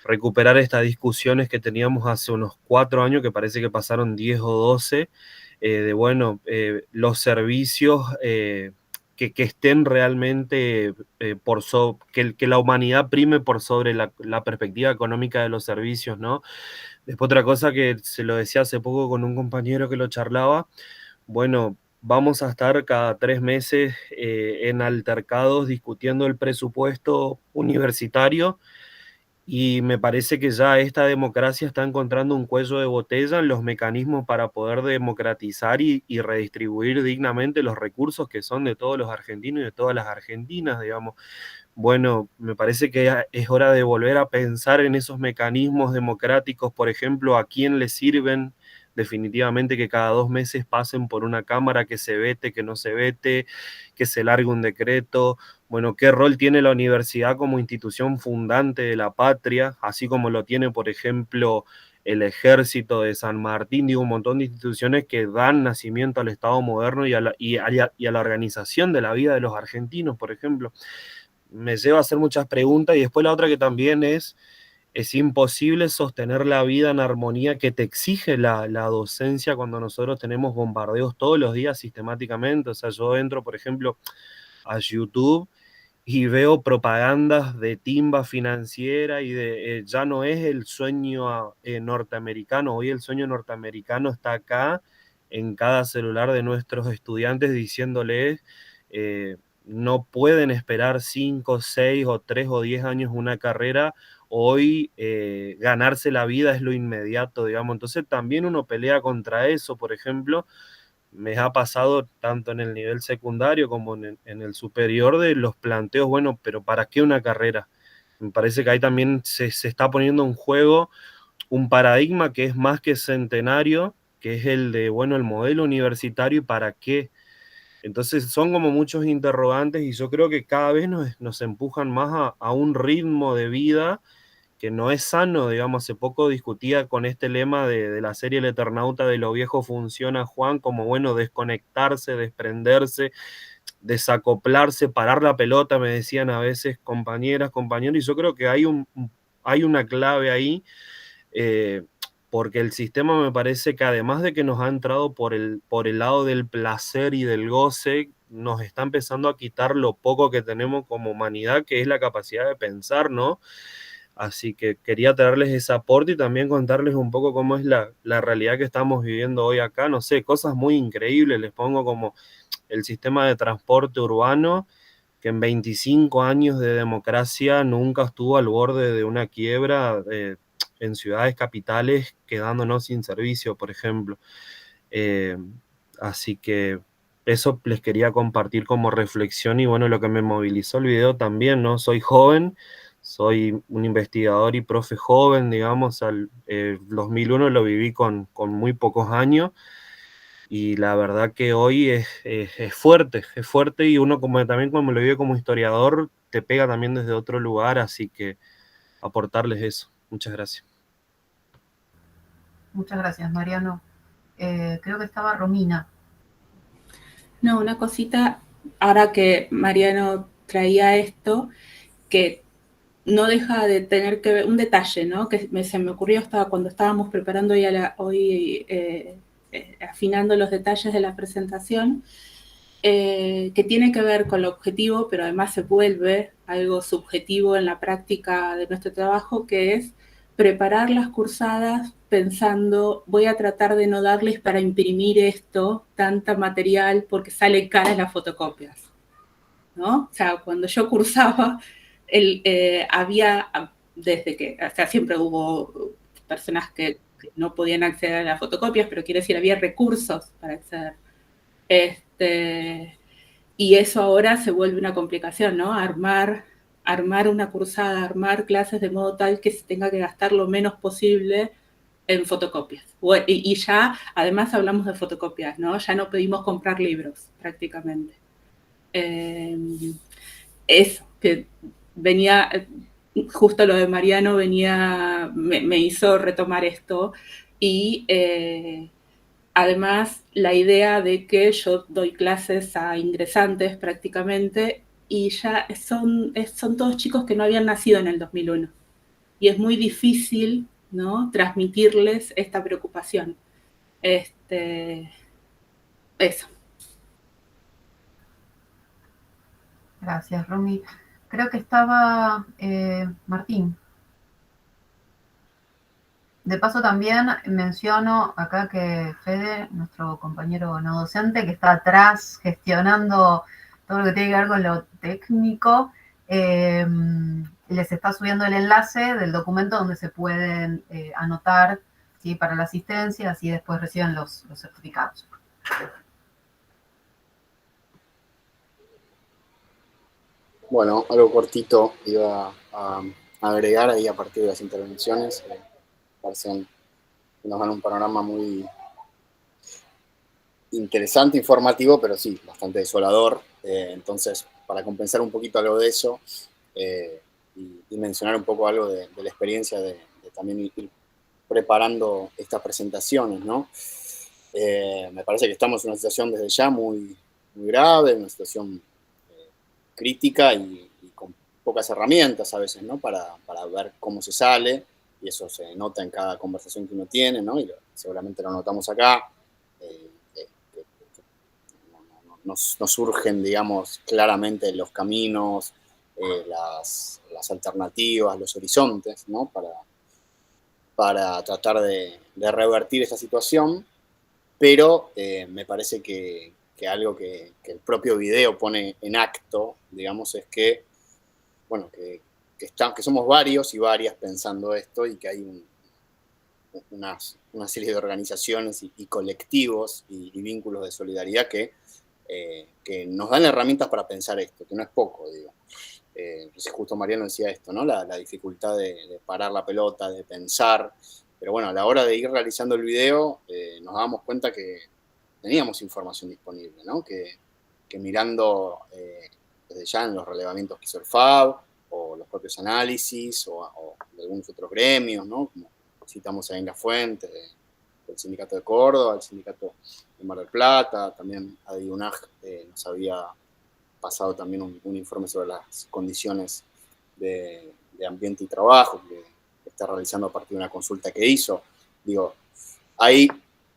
recuperar estas discusiones que teníamos hace unos 4 años, que parece que pasaron 10 o 12, de bueno, los servicios que estén realmente que la humanidad prime por sobre la perspectiva económica de los servicios, ¿no? Después otra cosa que se lo decía hace poco con un compañero que lo charlaba, bueno, vamos a estar cada 3 meses en altercados discutiendo el presupuesto universitario, y me parece que ya esta democracia está encontrando un cuello de botella en los mecanismos para poder democratizar y redistribuir dignamente los recursos que son de todos los argentinos y de todas las argentinas, digamos. Bueno, me parece que es hora de volver a pensar en esos mecanismos democráticos, por ejemplo, a quién le sirven definitivamente que cada 2 meses pasen por una cámara, que se vete, que no se vete, que se largue un decreto. Bueno, ¿qué rol tiene la universidad como institución fundante de la patria? Así como lo tiene, por ejemplo, el Ejército de San Martín, digo, un montón de instituciones que dan nacimiento al Estado moderno y a la organización de la vida de los argentinos, por ejemplo. Me lleva a hacer muchas preguntas, y después la otra que también es imposible sostener la vida en armonía que te exige la docencia cuando nosotros tenemos bombardeos todos los días sistemáticamente. O sea, yo entro, por ejemplo, a YouTube y veo propagandas de timba financiera y de ya no es el sueño norteamericano. Hoy el sueño norteamericano está acá en cada celular de nuestros estudiantes, diciéndoles no pueden esperar 5, 6 o 3 o 10 años una carrera. Hoy ganarse la vida es lo inmediato, digamos. Entonces también uno pelea contra eso. Por ejemplo, me ha pasado tanto en el nivel secundario como en el superior, de los planteos, bueno, pero ¿para qué una carrera? Me parece que ahí también se está poniendo en juego un paradigma que es más que centenario, que es el de, bueno, el modelo universitario y para qué. Entonces son como muchos interrogantes, y yo creo que cada vez nos empujan más a un ritmo de vida que no es sano, digamos. Hace poco discutía con este lema de la serie El Eternauta, de lo viejo funciona, Juan, como bueno, desconectarse, desprenderse, desacoplarse, parar la pelota, me decían a veces compañeras, compañeros, y yo creo que hay una clave ahí, porque el sistema me parece que además de que nos ha entrado por el lado del placer y del goce, nos está empezando a quitar lo poco que tenemos como humanidad, que es la capacidad de pensar, ¿no? Así que quería traerles ese aporte y también contarles un poco cómo es la realidad que estamos viviendo hoy acá. No sé, cosas muy increíbles, les pongo como el sistema de transporte urbano, que en 25 años de democracia nunca estuvo al borde de una quiebra, en ciudades capitales quedándonos sin servicio, por ejemplo. Así que eso les quería compartir como reflexión y bueno, lo que me movilizó el video también, ¿no? Soy joven, soy un investigador y profe joven, digamos, 2001 lo viví con muy pocos años y la verdad que hoy es fuerte y uno también como lo vive como historiador, te pega también desde otro lugar, así que aportarles eso. Muchas gracias. Muchas gracias, Mariano. Creo que estaba Romina. No, una cosita, ahora que Mariano traía esto, que no deja de tener que ver, un detalle, ¿no? Que se me ocurrió cuando estábamos preparando afinando los detalles de la presentación, que tiene que ver con lo objetivo, pero además se vuelve algo subjetivo en la práctica de nuestro trabajo, que es preparar las cursadas pensando, voy a tratar de no darles para imprimir esto, tanta material, porque salen caras las fotocopias, ¿no? O sea, cuando yo cursaba, había, desde que, o sea, siempre hubo personas que no podían acceder a las fotocopias, pero quiero decir, había recursos para acceder. Y eso ahora se vuelve una complicación, ¿no? Armar una cursada, armar clases de modo tal que se tenga que gastar lo menos posible en fotocopias. Y ya, además hablamos de fotocopias, ¿no? Ya no pedimos comprar libros, prácticamente. Eso, que venía, justo lo de Mariano me hizo retomar esto y además la idea de que yo doy clases a ingresantes prácticamente y ya son todos chicos que no habían nacido en el 2001 y es muy difícil, ¿no?, transmitirles esta preocupación. Eso. Gracias, Romy. Creo que estaba Martín. De paso también menciono acá que Fede, nuestro compañero no docente, que está atrás gestionando todo lo que tiene que ver con lo técnico, les está subiendo el enlace del documento donde se pueden anotar, ¿sí?, para la asistencia, así después reciben los certificados. Bueno, algo cortito iba a agregar ahí a partir de las intervenciones. Parecen que nos dan un panorama muy interesante, informativo, pero sí, bastante desolador. Entonces, para compensar un poquito algo de eso y mencionar un poco algo de la experiencia de también ir preparando estas presentaciones, ¿no? Me parece que estamos en una situación desde ya muy, muy grave, una situación crítica y con pocas herramientas a veces, ¿no? Para ver cómo se sale, y eso se nota en cada conversación que uno tiene, ¿no? Y seguramente lo notamos acá. Nos surgen, digamos, claramente los caminos, las alternativas, los horizontes, ¿no? Para tratar de revertir esta situación, pero me parece que algo que el propio video pone en acto, digamos, es que, bueno, que somos varios y varias pensando esto y que hay una serie de organizaciones y colectivos y vínculos de solidaridad que nos dan herramientas para pensar esto, que no es poco, digo. Entonces justo Mariano decía esto, ¿no? La dificultad de parar la pelota, de pensar, pero bueno, a la hora de ir realizando el video nos dábamos cuenta que teníamos información disponible, ¿no? Que mirando desde ya en los relevamientos que hizo el FAB, o los propios análisis, o de algunos otros gremios, ¿no? Como citamos ahí en La Fuente, del Sindicato de Córdoba, el Sindicato de Mar del Plata, también ADIUNAG nos había pasado también un informe sobre las condiciones de ambiente y trabajo que está realizando a partir de una consulta que hizo. Digo, hay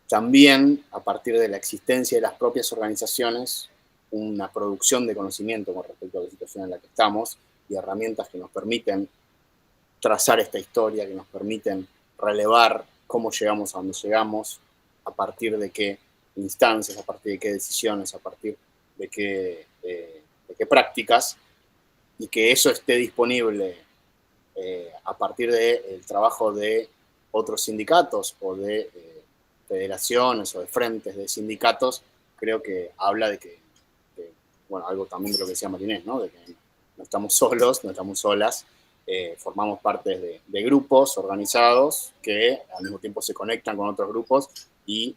también, a partir de la existencia de las propias organizaciones, una producción de conocimiento con respecto a la situación en la que estamos y herramientas que nos permiten trazar esta historia, que nos permiten relevar cómo llegamos a donde llegamos, a partir de qué instancias, a partir de qué decisiones, a partir de qué prácticas, y que eso esté disponible a partir del trabajo de otros sindicatos o de federaciones o de frentes de sindicatos, creo que habla de que, bueno, algo también de lo que decía Marinés, ¿no? De que no estamos solos, no estamos solas, formamos parte de grupos organizados que al mismo tiempo se conectan con otros grupos y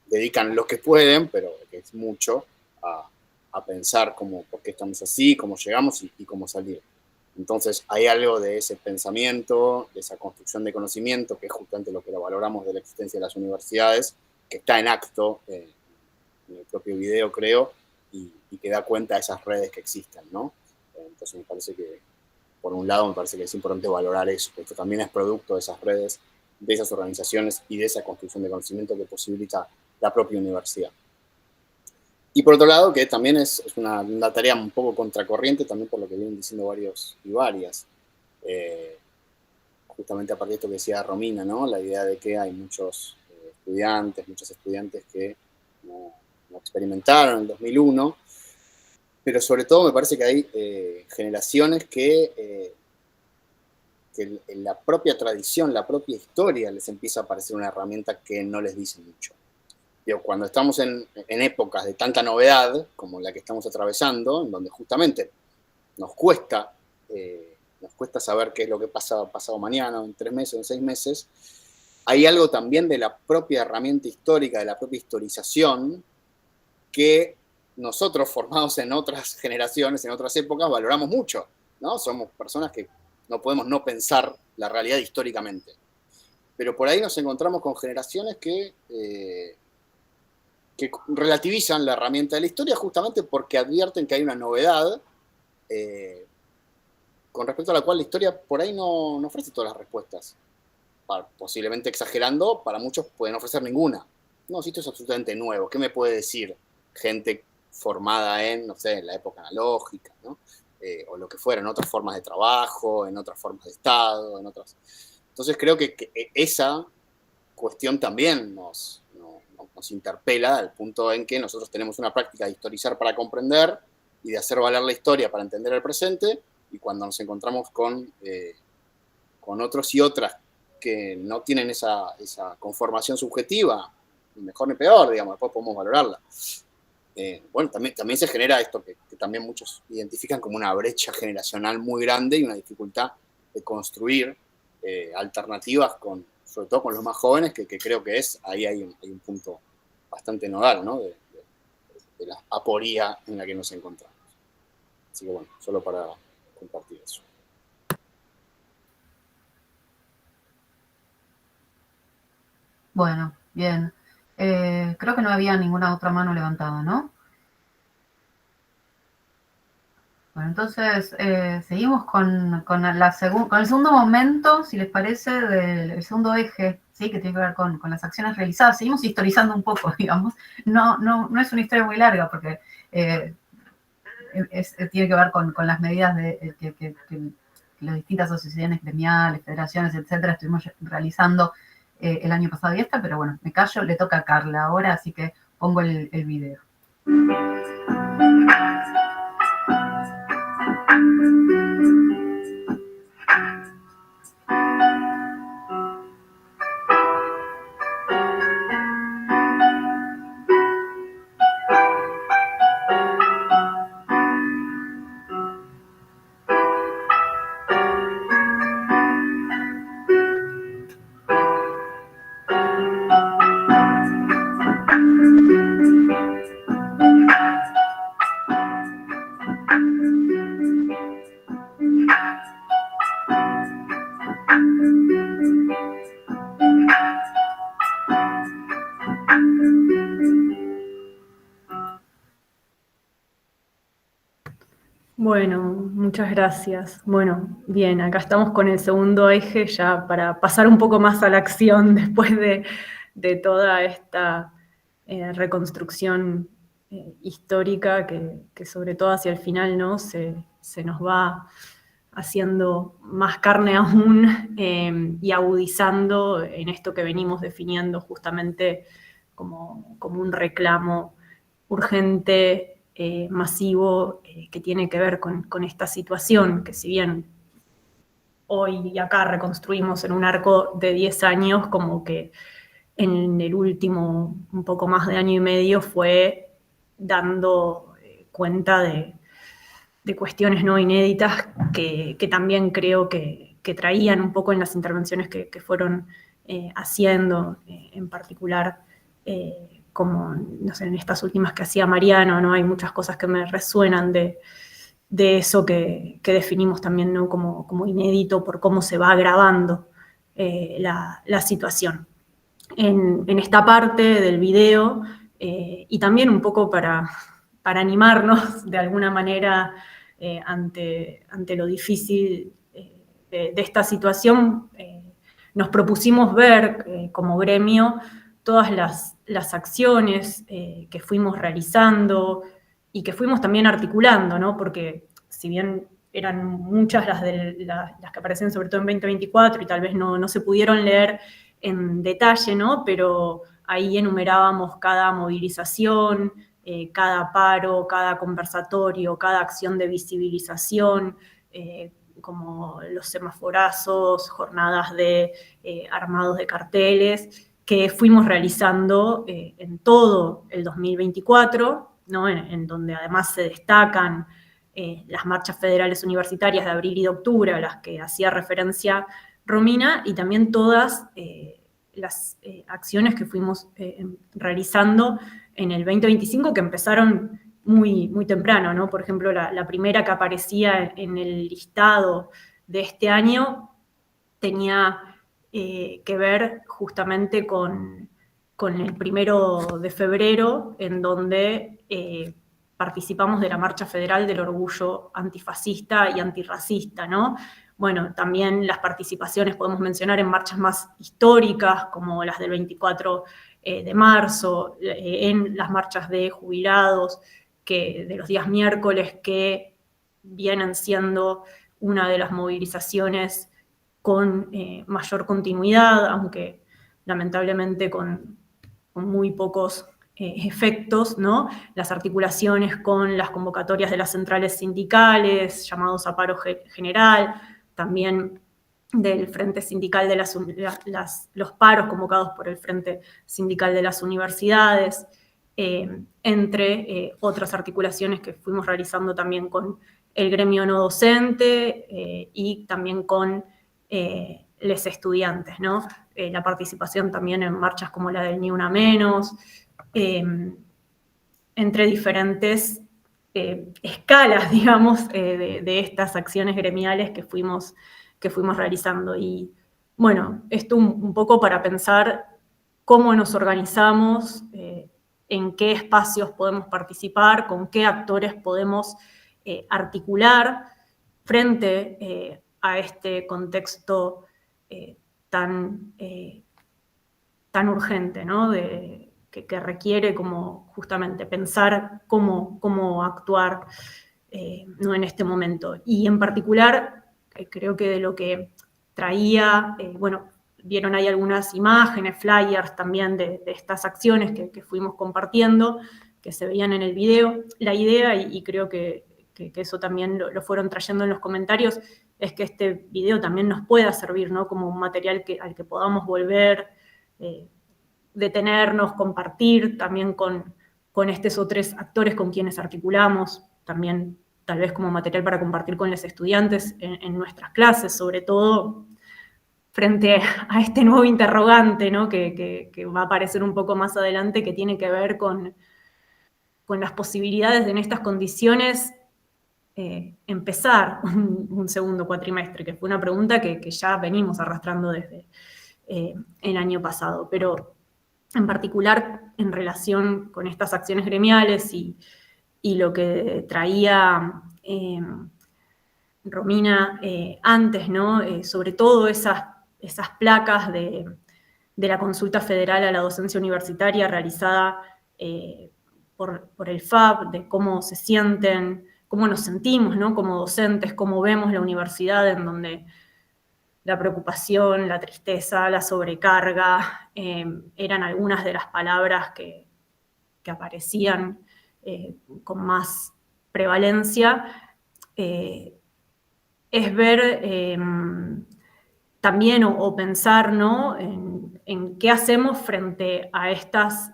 dedican lo que pueden, pero que es mucho, a pensar por qué estamos así, cómo llegamos y cómo salir. Entonces hay algo de ese pensamiento, de esa construcción de conocimiento, que es justamente lo que valoramos de la existencia de las universidades, que está en acto en el propio video, creo, y que da cuenta de esas redes que existen, ¿no? Entonces me parece que, por un lado, me parece que es importante valorar eso, que esto también es producto de esas redes, de esas organizaciones y de esa construcción de conocimiento que posibilita la propia universidad. Y por otro lado, que también es una tarea un poco contracorriente, también por lo que vienen diciendo varios y varias. Justamente a partir de esto que decía Romina, ¿no? La idea de que hay muchos muchos estudiantes que no experimentaron en el 2001, pero sobre todo me parece que hay generaciones que la propia tradición, la propia historia les empieza a parecer una herramienta que no les dice mucho. Digo, cuando estamos en épocas de tanta novedad, como la que estamos atravesando, en donde justamente nos cuesta saber qué es lo que pasa pasado mañana, en 3 meses, en 6 meses, hay algo también de la propia herramienta histórica, de la propia historización, que nosotros, formados en otras generaciones, en otras épocas, valoramos mucho, ¿no? Somos personas que no podemos no pensar la realidad históricamente. Pero por ahí nos encontramos con generaciones que relativizan la herramienta de la historia justamente porque advierten que hay una novedad con respecto a la cual la historia por ahí no ofrece todas las respuestas. Posiblemente exagerando, para muchos pueden ofrecer ninguna. No, si esto es absolutamente nuevo, ¿qué me puede decir gente formada en, no sé, en la época analógica, ¿no? O lo que fuera, en otras formas de trabajo, en otras formas de Estado, en otras... Entonces creo que esa cuestión también nos interpela al punto en que nosotros tenemos una práctica de historizar para comprender y de hacer valer la historia para entender el presente, y cuando nos encontramos con otros y otras que no tienen esa conformación subjetiva, ni mejor ni peor, digamos, después podemos valorarla. Bueno, también se genera esto que también muchos identifican como una brecha generacional muy grande y una dificultad de construir alternativas, sobre todo con los más jóvenes, que creo que ahí hay un punto bastante nodal, ¿no? De la aporía en la que nos encontramos. Así que bueno, solo para compartir eso. Bueno, bien. Creo que no había ninguna otra mano levantada, ¿no? Bueno, entonces seguimos con el segundo momento, si les parece, del segundo eje, ¿sí? Que tiene que ver con las acciones realizadas. Seguimos historizando un poco, digamos. No es una historia muy larga porque tiene que ver con las medidas que las distintas asociaciones gremiales, federaciones, etcétera, estuvimos realizando el año pasado y pero bueno, me callo, le toca a Carla ahora, así que pongo el video. Bueno, muchas gracias. Bueno, bien, acá estamos con el segundo eje ya para pasar un poco más a la acción después de toda esta reconstrucción histórica que sobre todo hacia el final, ¿no? se nos va haciendo más carne aún y agudizando en esto que venimos definiendo justamente como un reclamo urgente, masivo, que tiene que ver con esta situación, que si bien hoy y acá reconstruimos en un arco de 10 años, como que en el último un poco más de año y medio fue dando cuenta de cuestiones no inéditas que también creo que traían un poco en las intervenciones que fueron haciendo, en particular como, no sé, en estas últimas que hacía Mariano, ¿no? Hay muchas cosas que me resuenan de eso que definimos también, ¿no? como inédito por cómo se va agravando la situación. En esta parte del video, y también un poco para animarnos de alguna manera ante lo difícil de esta situación, nos propusimos ver como gremio todas las acciones que fuimos realizando y que fuimos también articulando, ¿no? Porque si bien eran muchas las que aparecen sobre todo en 2024 y tal vez no se pudieron leer en detalle, ¿no? Pero ahí enumerábamos cada movilización, cada paro, cada conversatorio, cada acción de visibilización, como los semaforazos, jornadas de armados de carteles, que fuimos realizando en todo el 2024, ¿no? En donde además se destacan las marchas federales universitarias de abril y de octubre, a las que hacía referencia Romina, y también todas las acciones que fuimos realizando en el 2025, que empezaron muy, muy temprano, ¿no? Por ejemplo, la primera que aparecía en el listado de este año tenía que ver justamente con el 1 de febrero, en donde participamos de la Marcha Federal del Orgullo Antifascista y Antirracista, ¿no? Bueno, también las participaciones podemos mencionar en marchas más históricas, como las del 24 de marzo, en las marchas de jubilados, de los días miércoles, que vienen siendo una de las movilizaciones con mayor continuidad, aunque lamentablemente con muy pocos efectos, ¿no? Las articulaciones con las convocatorias de las centrales sindicales, llamados a paro general, también del Frente Sindical de los paros convocados por el Frente Sindical de las Universidades, entre otras articulaciones que fuimos realizando también con el gremio no docente y también con los estudiantes, ¿no? La participación también en marchas como la del Ni Una Menos, entre diferentes escalas, digamos, de estas acciones gremiales que fuimos realizando. Y bueno, esto un poco para pensar cómo nos organizamos, en qué espacios podemos participar, con qué actores podemos articular frente a este contexto tan urgente, ¿no? Que requiere como justamente pensar cómo actuar ¿no? en este momento. Y en particular, creo que de lo que traía, bueno, vieron ahí algunas imágenes, flyers también de estas acciones que fuimos compartiendo, que se veían en el video. La idea, y creo que eso también lo fueron trayendo en los comentarios, es que este video también nos pueda servir, ¿no? Como un material al que podamos volver, detenernos, compartir también con estos otros actores con quienes articulamos, también tal vez como material para compartir con los estudiantes en nuestras clases, sobre todo frente a este nuevo interrogante, ¿no? que va a aparecer un poco más adelante, que tiene que ver con las posibilidades de en estas condiciones empezar un segundo cuatrimestre, que fue una pregunta que ya venimos arrastrando desde el año pasado, pero en particular en relación con estas acciones gremiales y lo que traía Romina antes, ¿no? Sobre todo esas placas de la consulta federal a la docencia universitaria realizada por el FAB, de cómo se sienten, cómo nos sentimos, ¿no? Como docentes, cómo vemos la universidad, en donde la preocupación, la tristeza, la sobrecarga, eran algunas de las palabras que aparecían con más prevalencia. Es ver también o pensar, ¿no? en qué hacemos frente a estas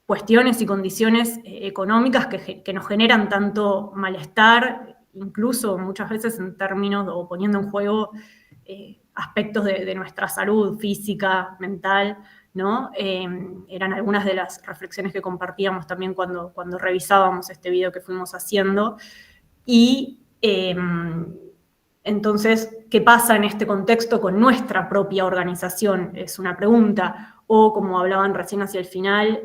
cuestiones y condiciones económicas que nos generan tanto malestar, incluso muchas veces en términos o poniendo en juego aspectos de nuestra salud física, mental, ¿no? Eran algunas de las reflexiones que compartíamos también cuando revisábamos este video que fuimos haciendo. Y entonces, ¿qué pasa en este contexto con nuestra propia organización? Es una pregunta. O, como hablaban recién hacia el final,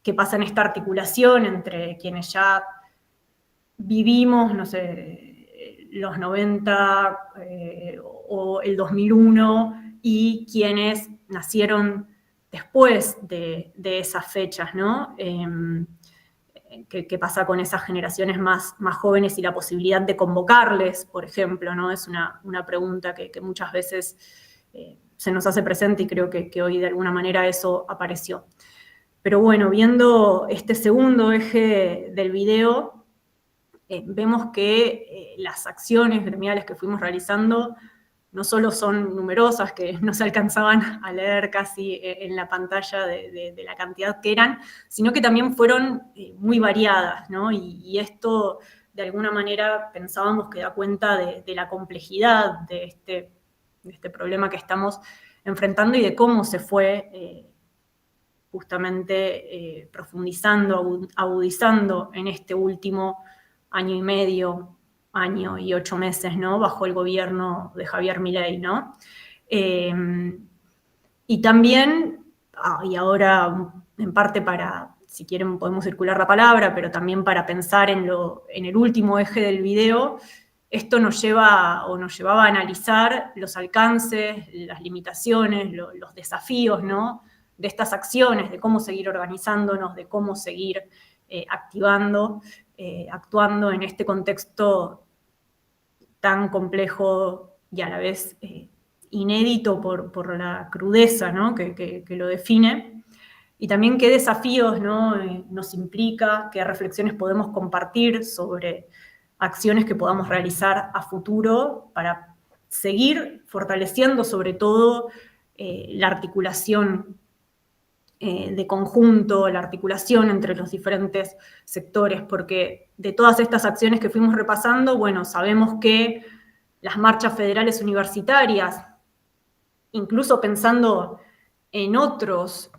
¿qué pasa en esta articulación entre quienes ya vivimos, no sé, los 90 o el 2001 y quienes nacieron después de esas fechas, ¿no? ¿Qué pasa con esas generaciones más jóvenes y la posibilidad de convocarles, por ejemplo, ¿no? Es una pregunta que muchas veces se nos hace presente y creo que hoy de alguna manera eso apareció. Pero bueno, viendo este segundo eje del video, vemos que las acciones gremiales que fuimos realizando no solo son numerosas, que no se alcanzaban a leer casi en la pantalla de la cantidad que eran, sino que también fueron muy variadas, ¿no? Y esto, de alguna manera, pensábamos que da cuenta de la complejidad de este problema que estamos enfrentando y de cómo se fue justamente profundizando, agudizando en este último año y medio, año y 8 meses, ¿no? Bajo el gobierno de Javier Milei, ¿no? Y también, y ahora en parte para, si quieren podemos circular la palabra, pero también para pensar en el último eje del video, esto nos llevaba a analizar los alcances, las limitaciones, los desafíos, ¿no? De estas acciones, de cómo seguir organizándonos, de cómo seguir actuando en este contexto tan complejo y a la vez inédito por la crudeza, ¿no? que lo define. Y también qué desafíos, ¿no? Nos implica, qué reflexiones podemos compartir sobre acciones que podamos realizar a futuro para seguir fortaleciendo sobre todo la articulación de conjunto, la articulación entre los diferentes sectores, porque de todas estas acciones que fuimos repasando, bueno, sabemos que las marchas federales universitarias, incluso pensando en otros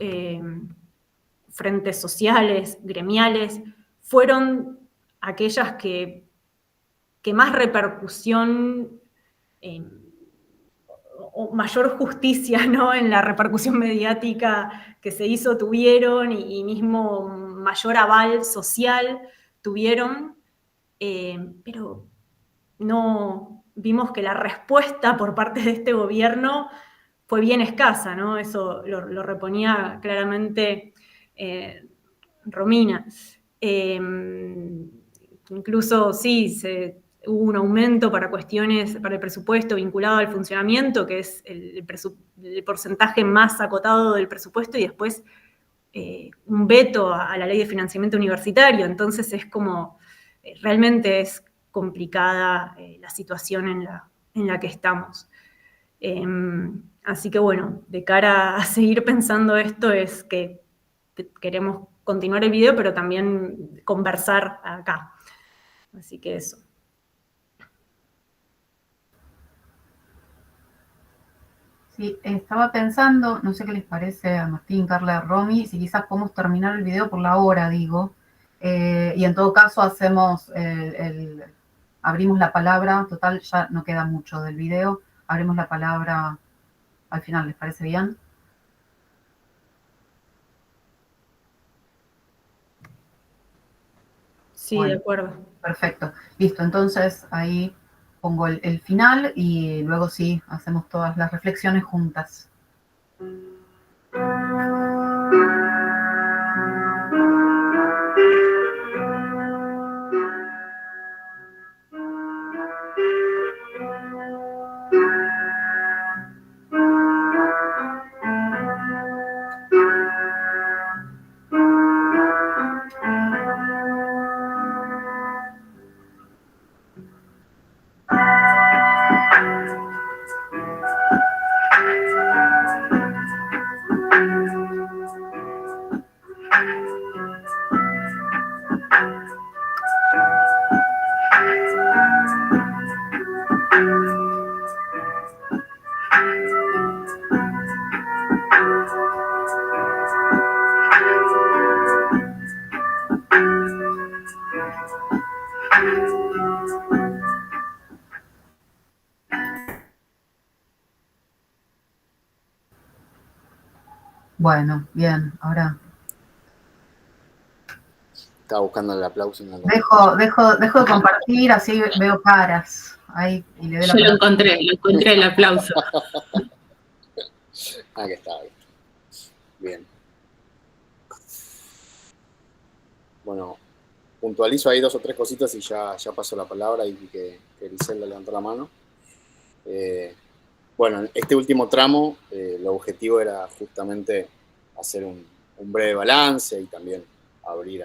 frentes sociales, gremiales, fueron aquellas que más repercusión o mayor justicia, ¿no? En la repercusión mediática que se hizo tuvieron y mismo mayor aval social tuvieron, pero no vimos que la respuesta por parte de este gobierno fue bien escasa, ¿no? Eso lo reponía claramente Romina. Incluso sí, hubo un aumento para el presupuesto vinculado al funcionamiento, que es el porcentaje más acotado del presupuesto, y después un veto a la ley de financiamiento universitario. Entonces es como, realmente es complicada la situación en la que estamos. Así que bueno, de cara a seguir pensando esto es que queremos continuar el video, pero también conversar acá. Así que eso. Sí, estaba pensando, no sé qué les parece a Martín, Carla, Romy, si quizás podemos terminar el video por la hora, digo, y en todo caso hacemos abrimos la palabra, total, ya no queda mucho del video, abrimos la palabra al final, ¿les parece bien? Sí, Bueno, de acuerdo. perfecto. Listo, entonces ahí pongo el final y luego sí, hacemos todas las reflexiones juntas. Bueno, bien, ahora Estaba buscando el aplauso. No lo dejo de compartir, así veo caras. Ahí, y le doy la Yo lo palabra. encontré el aplauso. Aquí está. Bien. Bueno, puntualizo ahí 2 o 3 cositas y ya paso la palabra y vi que Grisel levantó la mano. Bueno, en este último tramo, el objetivo era justamente hacer un breve balance y también abrir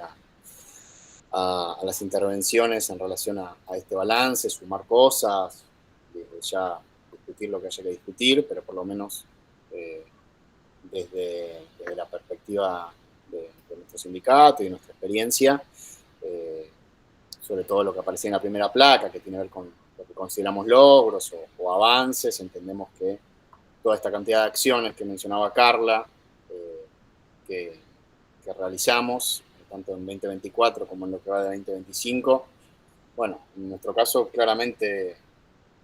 a las intervenciones en relación a este balance, sumar cosas, ya discutir lo que haya que discutir, pero por lo menos desde la perspectiva de nuestro sindicato y de nuestra experiencia, sobre todo lo que aparecía en la primera placa, que tiene que ver con lo que consideramos logros o avances. Entendemos que toda esta cantidad de acciones que mencionaba Carla, que realizamos, tanto en 2024 como en lo que va de 2025, bueno, en nuestro caso claramente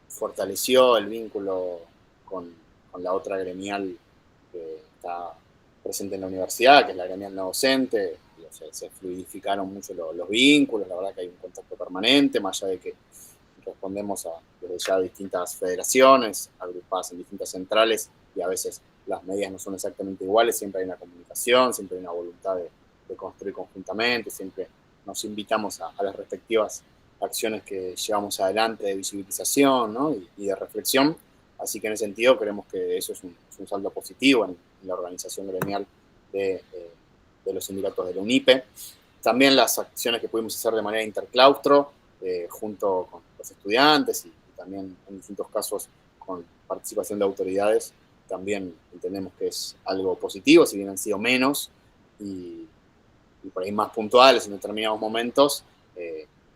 fortaleció el vínculo con la otra gremial que está presente en la universidad, que es la gremial no docente. Se fluidificaron mucho los vínculos, la verdad que hay un contacto permanente, más allá de que respondemos desde ya distintas federaciones, agrupadas en distintas centrales, y a veces las medidas no son exactamente iguales, siempre hay una comunicación, siempre hay una voluntad de construir conjuntamente, siempre nos invitamos a las respectivas acciones que llevamos adelante de visibilización, ¿no? y de reflexión. Así que en ese sentido creemos que eso es un saldo positivo en la organización gremial de los sindicatos de la UNIPE. También las acciones que pudimos hacer de manera interclaustro, junto con los estudiantes y también en distintos casos con participación de autoridades, también entendemos que es algo positivo, si bien han sido menos y por ahí más puntuales en determinados momentos,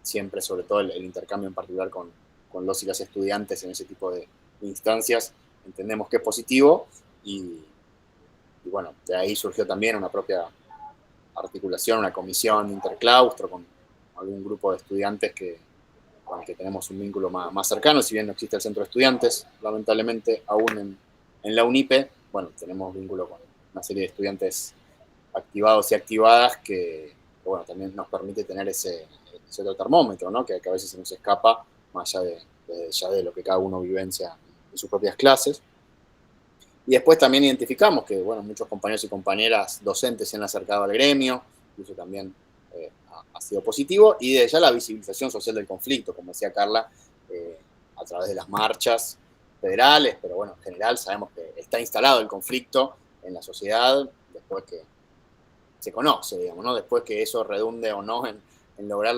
siempre sobre todo el intercambio en particular con los y las estudiantes en ese tipo de instancias, entendemos que es positivo y bueno, de ahí surgió también una propia articulación, una comisión interclaustro con algún grupo de estudiantes con el que tenemos un vínculo más cercano, si bien no existe el centro de estudiantes, lamentablemente aún en la UNIPE, bueno, tenemos vínculo con una serie de estudiantes activados y activadas que bueno, también nos permite tener ese otro termómetro, ¿no? que a veces se nos escapa, más allá de lo que cada uno vivencia en sus propias clases. Y después también identificamos que, bueno, muchos compañeros y compañeras docentes se han acercado al gremio, y eso también ha sido positivo, y desde ya la visibilización social del conflicto, como decía Carla, a través de las marchas federales, pero bueno, en general sabemos que está instalado el conflicto en la sociedad, después que se conoce, digamos, ¿no? Después que eso redunde o no en lograr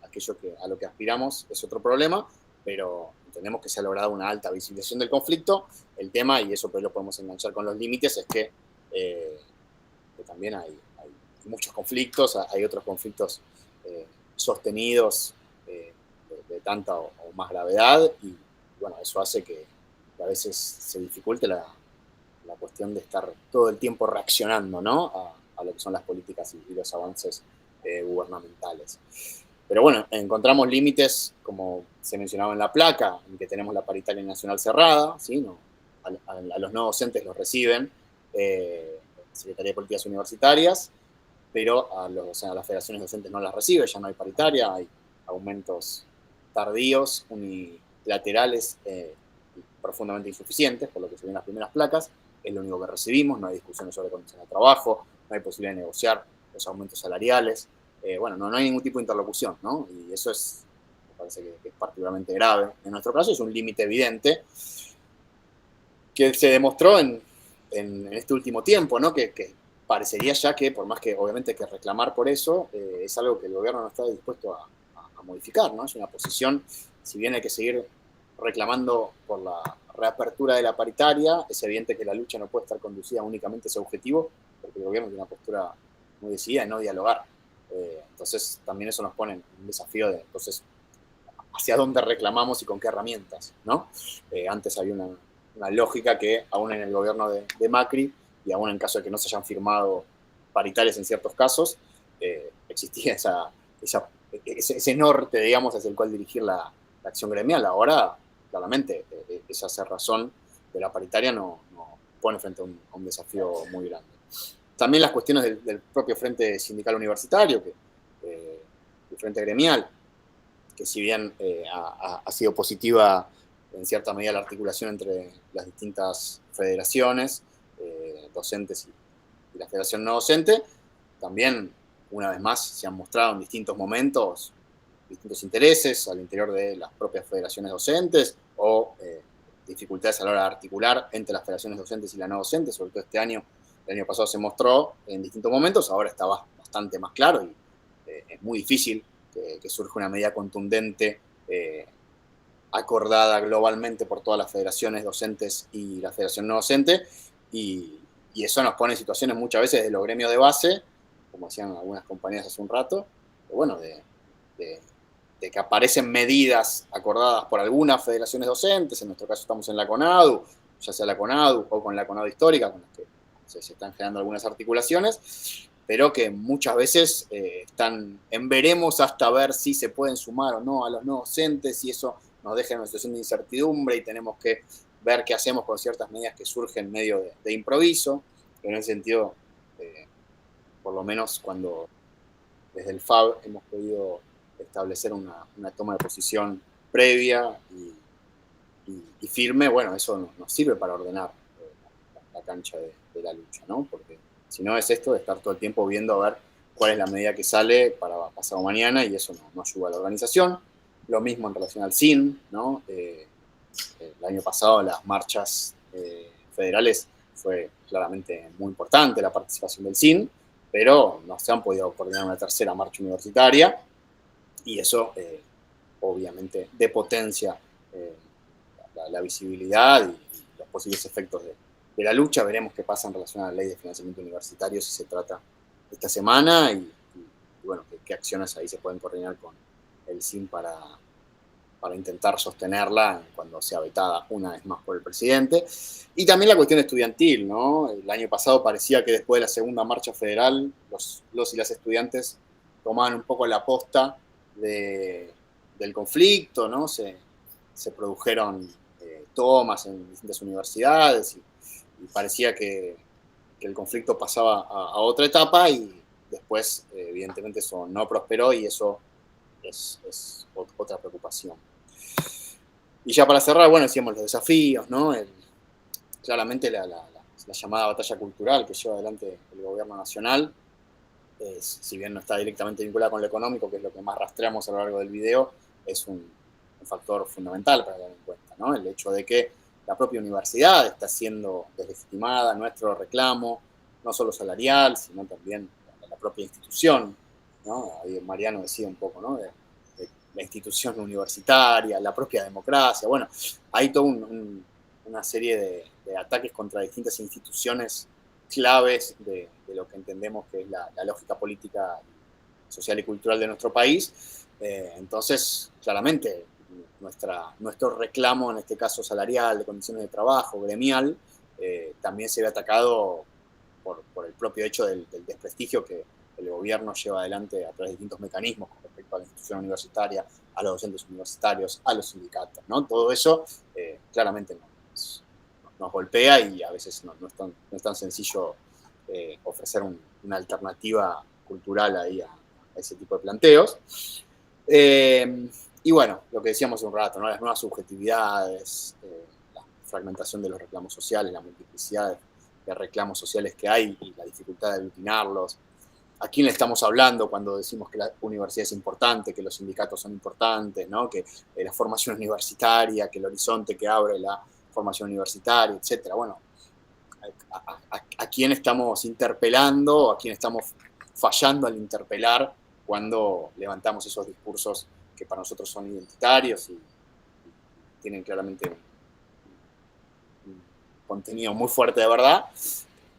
aquello a lo que aspiramos es otro problema, pero entendemos que se ha logrado una alta visibilización del conflicto. El tema, y eso pues lo podemos enganchar con los límites, es que también hay muchos conflictos, hay otros conflictos sostenidos de tanta o más gravedad, y bueno, eso hace que a veces se dificulte la cuestión de estar todo el tiempo reaccionando, ¿no? a lo que son las políticas y los avances gubernamentales. Pero bueno, encontramos límites, como se mencionaba en la placa, en que tenemos la paritaria nacional cerrada, ¿sí? No, a los no docentes los reciben Secretaría de Políticas Universitarias, pero a las federaciones docentes no las recibe, ya no hay paritaria, hay aumentos tardíos, unilaterales, profundamente insuficientes, por lo que se ven las primeras placas, es lo único que recibimos, no hay discusiones sobre condiciones de trabajo, no hay posibilidad de negociar los aumentos salariales, no hay ningún tipo de interlocución, ¿no? Y eso me parece que es particularmente grave. En nuestro caso es un límite evidente que se demostró en este último tiempo, ¿no? Que parecería ya que, por más que obviamente hay que reclamar por eso, es algo que el gobierno no está dispuesto a modificar, ¿no? Es una posición, si bien hay que seguir reclamando por la reapertura de la paritaria, es evidente que la lucha no puede estar conducida únicamente a ese objetivo, porque el gobierno tiene una postura muy decidida de no dialogar. Entonces también eso nos pone en un desafío de, entonces, hacia dónde reclamamos y con qué herramientas, ¿no? Antes había una lógica que aún en el gobierno de Macri, y aún en caso de que no se hayan firmado paritarias en ciertos casos, existía ese norte, digamos, hacia el cual dirigir la acción gremial. Ahora, claramente, esa cerrazón de la paritaria nos pone frente a un desafío muy grande. También las cuestiones del propio Frente Sindical Universitario, el Frente Gremial, que si bien ha sido positiva en cierta medida la articulación entre las distintas federaciones, docentes y la federación no docente, también, una vez más, se han mostrado en distintos momentos distintos intereses al interior de las propias federaciones docentes o dificultades a la hora de articular entre las federaciones docentes y la no docente, sobre todo este año. El año pasado se mostró en distintos momentos, ahora está bastante más claro y es muy difícil que surja una medida contundente acordada globalmente por todas las federaciones docentes y la federación no docente, y eso nos pone en situaciones muchas veces de los gremios de base, como decían algunas compañeras hace un rato, de que aparecen medidas acordadas por algunas federaciones docentes, en nuestro caso estamos en la CONADU, ya sea la CONADU o con la CONADU histórica, con las que se están generando algunas articulaciones, pero que muchas veces están en veremos hasta ver si se pueden sumar o no a los no docentes, y eso nos deja en una situación de incertidumbre y tenemos que ver qué hacemos con ciertas medidas que surgen medio de improviso. En ese sentido, por lo menos cuando desde el FAB hemos podido establecer una toma de posición previa y firme, bueno, eso nos sirve para ordenar la cancha de la lucha, ¿no? Porque si no es esto de estar todo el tiempo viendo a ver cuál es la medida que sale para pasado mañana, y eso no ayuda a la organización. Lo mismo en relación al SIN, ¿no? El año pasado las marchas federales fue claramente muy importante la participación del SIN, pero no se han podido coordinar una tercera marcha universitaria, y eso obviamente depotencia la visibilidad y los posibles efectos de la lucha. Veremos qué pasa en relación a la ley de financiamiento universitario, si se trata esta semana, y bueno, qué acciones ahí se pueden coordinar con el SIN para intentar sostenerla cuando sea vetada una vez más por el presidente. Y también la cuestión estudiantil, ¿no? El año pasado parecía que después de la segunda marcha federal, los y las estudiantes tomaban un poco la posta del conflicto, ¿no? Se produjeron tomas en distintas universidades y parecía que el conflicto pasaba a otra etapa, y después, evidentemente, eso no prosperó, y eso es otra preocupación. Y ya para cerrar, bueno, decíamos los desafíos, ¿no? Claramente la llamada batalla cultural que lleva adelante el gobierno nacional, si bien no está directamente vinculada con lo económico, que es lo que más rastreamos a lo largo del video, es un factor fundamental para tener en cuenta, ¿no? El hecho de que la propia universidad está siendo deslegitimada, nuestro reclamo, no solo salarial, sino también la propia institución, ¿no? Ahí Mariano decía un poco, ¿no? De la institución universitaria, la propia democracia. Bueno, hay toda una serie de ataques contra distintas instituciones claves de lo que entendemos que es la lógica política, social y cultural de nuestro país. Entonces, claramente, nuestro reclamo, en este caso salarial, de condiciones de trabajo, gremial, también se ve atacado por el propio hecho del desprestigio que el gobierno lleva adelante a través de distintos mecanismos con respecto a la institución universitaria, a los docentes universitarios, a los sindicatos, ¿no? Todo eso claramente nos golpea, y a veces no es tan sencillo ofrecer una alternativa cultural ahí a ese tipo de planteos. Y bueno, lo que decíamos hace un rato, ¿no? Las nuevas subjetividades, la fragmentación de los reclamos sociales, la multiplicidad de reclamos sociales que hay y la dificultad de aglutinarlos. ¿A quién le estamos hablando cuando decimos que la universidad es importante, que los sindicatos son importantes, ¿no? Que la formación universitaria, que el horizonte que abre la formación universitaria, etcétera? Bueno, ¿a quién estamos interpelando, a quién estamos fallando al interpelar cuando levantamos esos discursos que para nosotros son identitarios y tienen claramente un contenido muy fuerte de verdad?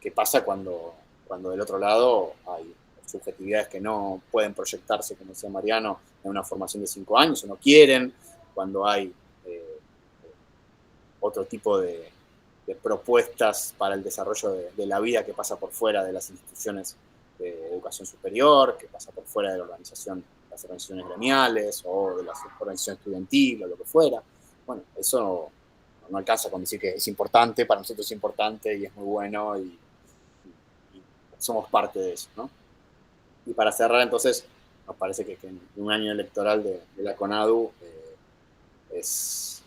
¿Qué pasa cuando del otro lado hay subjetividades que no pueden proyectarse, como decía Mariano, en una formación de 5 años o no quieren? Cuando hay otro tipo de propuestas para el desarrollo de la vida que pasa por fuera de las instituciones de educación superior, que pasa por fuera de las organizaciones gremiales o de la organización estudiantil o lo que fuera. Bueno, eso no alcanza con decir que es importante, para nosotros es importante y es muy bueno y somos parte de eso, ¿no? Y para cerrar, entonces, nos parece que en un año electoral de la CONADU es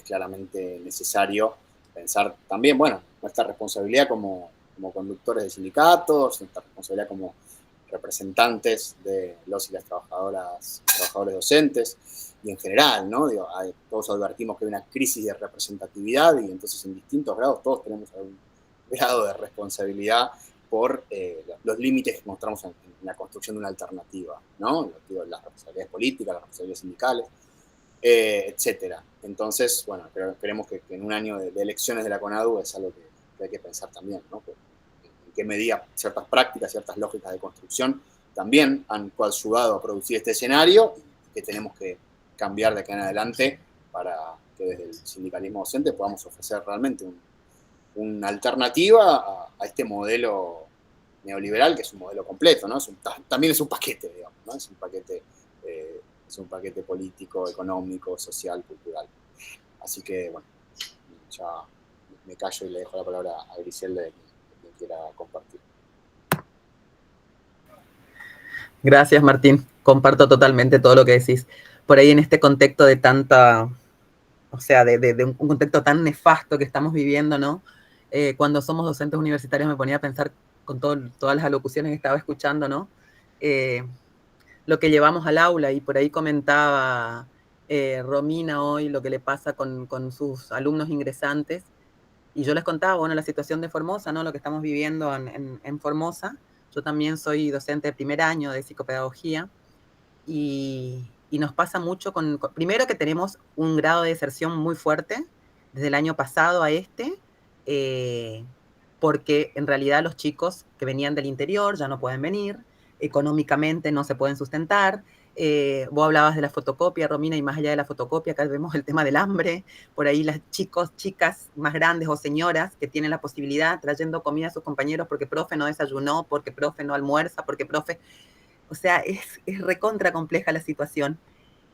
claramente necesario pensar también, bueno, nuestra responsabilidad como conductores de sindicatos, nuestra responsabilidad como representantes de los y las trabajadores docentes y en general, ¿no? Digo, todos advertimos que hay una crisis de representatividad y entonces en distintos grados todos tenemos algún grado de responsabilidad por los límites que mostramos en la construcción de una alternativa, ¿no? Digo, las responsabilidades políticas, las responsabilidades sindicales, etcétera. Entonces, bueno, creemos que en un año de elecciones de la CONADU es algo que hay que pensar también, ¿no? En qué medida ciertas prácticas, ciertas lógicas de construcción también han coayudado a producir este escenario y que tenemos que cambiar de acá en adelante para que desde el sindicalismo docente podamos ofrecer realmente una alternativa a este modelo neoliberal, que es un modelo completo, ¿no? También es un paquete, digamos, ¿no? Es un paquete político, económico, social, cultural. Así que, bueno, ya me callo y le dejo la palabra a Griselda de quien quiera compartir. Gracias, Martín. Comparto totalmente todo lo que decís. Por ahí en este contexto de tanta, o sea, de un contexto tan nefasto que estamos viviendo, ¿no? Cuando somos docentes universitarios me ponía a pensar con todas las alocuciones que estaba escuchando, ¿no? Lo que llevamos al aula, y por ahí comentaba Romina hoy lo que le pasa con sus alumnos ingresantes, y yo les contaba, bueno, la situación de Formosa, ¿no? Lo que estamos viviendo en Formosa. Yo también soy docente de primer año de psicopedagogía, y nos pasa mucho primero que tenemos un grado de deserción muy fuerte desde el año pasado a este, porque en realidad los chicos que venían del interior ya no pueden venir, económicamente no se pueden sustentar. Vos hablabas de la fotocopia, Romina, y más allá de la fotocopia, acá vemos el tema del hambre, por ahí las chicas más grandes o señoras que tienen la posibilidad trayendo comida a sus compañeros porque profe no desayunó, porque profe no almuerza, porque profe... O sea, es recontra compleja la situación.